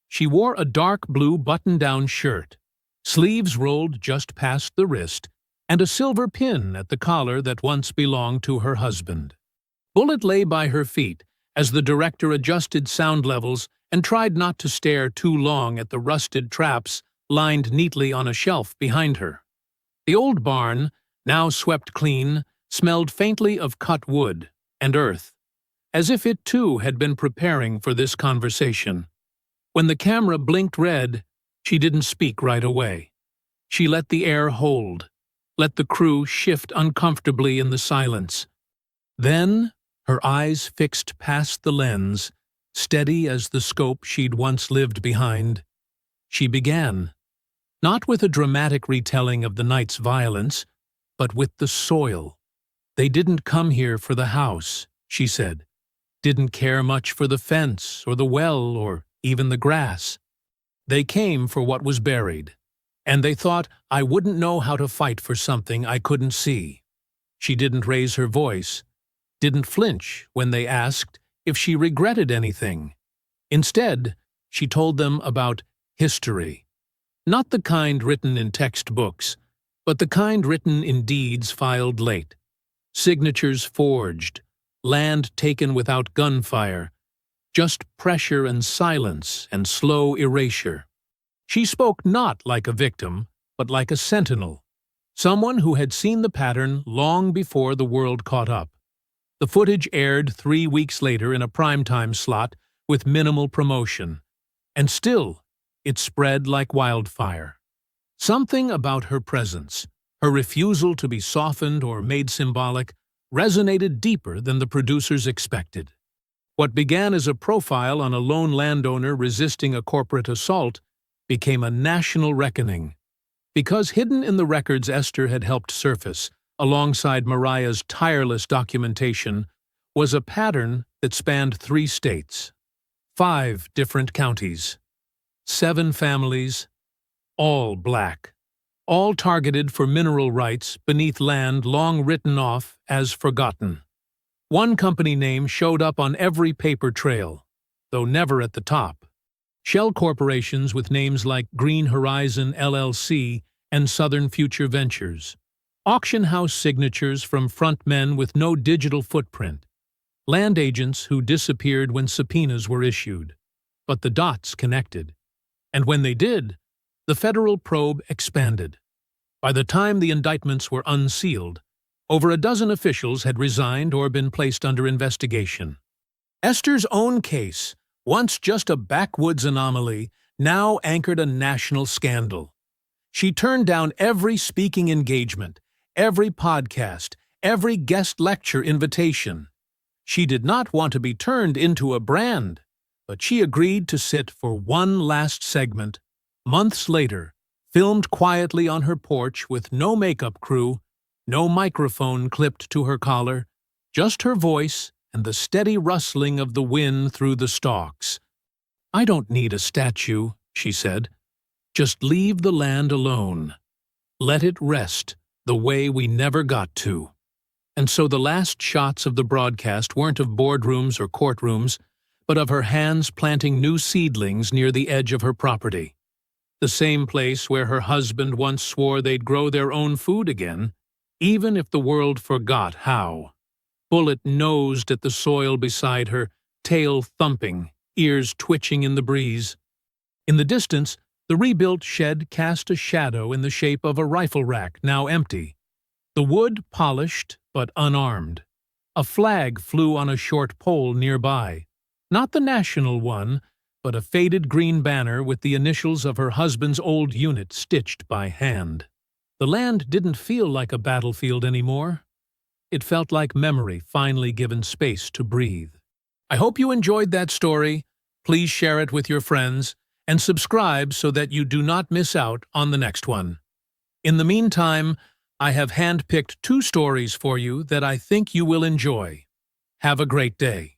She wore a dark blue button-down shirt, sleeves rolled just past the wrist, and a silver pin at the collar that once belonged to her husband. Bullet lay by her feet as the director adjusted sound levels and tried not to stare too long at the rusted traps lined neatly on a shelf behind her. The old barn, now swept clean, smelled faintly of cut wood and earth, as if it too had been preparing for this conversation. When the camera blinked red, she didn't speak right away. She let the air hold, let the crew shift uncomfortably in the silence. Then, her eyes fixed past the lens, steady as the scope she'd once lived behind, she began, not with a dramatic retelling of the night's violence, but with the soil. They didn't come here for the house, she said. Didn't care much for the fence or the well or even the grass. They came for what was buried, and they thought I wouldn't know how to fight for something I couldn't see. She didn't raise her voice, didn't flinch when they asked if she regretted anything. Instead, she told them about history. Not the kind written in textbooks, but the kind written in deeds filed late. Signatures forged, land taken without gunfire, just pressure and silence and slow erasure. She spoke not like a victim, but like a sentinel, someone who had seen the pattern long before the world caught up. The footage aired 3 weeks later in a primetime slot with minimal promotion, and still it spread like wildfire. Something about her presence, her refusal to be softened or made symbolic, resonated deeper than the producers expected. What began as a profile on a lone landowner resisting a corporate assault became a national reckoning. Because hidden in the records Esther had helped surface, alongside Mariah's tireless documentation, was a pattern that spanned 3 states, 5 different counties, 7 families, all black, all targeted for mineral rights beneath land long written off as forgotten. One company name showed up on every paper trail, though never at the top. Shell corporations with names like Green Horizon LLC and Southern Future Ventures. Auction house signatures from frontmen with no digital footprint. Land agents who disappeared when subpoenas were issued. But the dots connected. And when they did, the federal probe expanded. By the time the indictments were unsealed, over a dozen officials had resigned or been placed under investigation. Esther's own case, once just a backwoods anomaly, now anchored a national scandal. She turned down every speaking engagement, every podcast, every guest lecture invitation. She did not want to be turned into a brand, but she agreed to sit for one last segment, months later, filmed quietly on her porch with no makeup crew, no microphone clipped to her collar, just her voice and the steady rustling of the wind through the stalks. "I don't need a statue," she said. "Just leave the land alone. Let it rest the way we never got to." And so the last shots of the broadcast weren't of boardrooms or courtrooms, but of her hands planting new seedlings near the edge of her property. The same place where her husband once swore they'd grow their own food again, even if the world forgot how. Bullet nosed at the soil beside her, tail thumping, ears twitching in the breeze. In the distance, the rebuilt shed cast a shadow in the shape of a rifle rack, now empty. The wood polished, but unarmed. A flag flew on a short pole nearby. Not the national one, but a faded green banner with the initials of her husband's old unit stitched by hand. The land didn't feel like a battlefield anymore. It felt like memory finally given space to breathe. I hope you enjoyed that story. Please share it with your friends and subscribe so that you do not miss out on the next one. In the meantime, I have handpicked 2 stories for you that I think you will enjoy. Have a great day.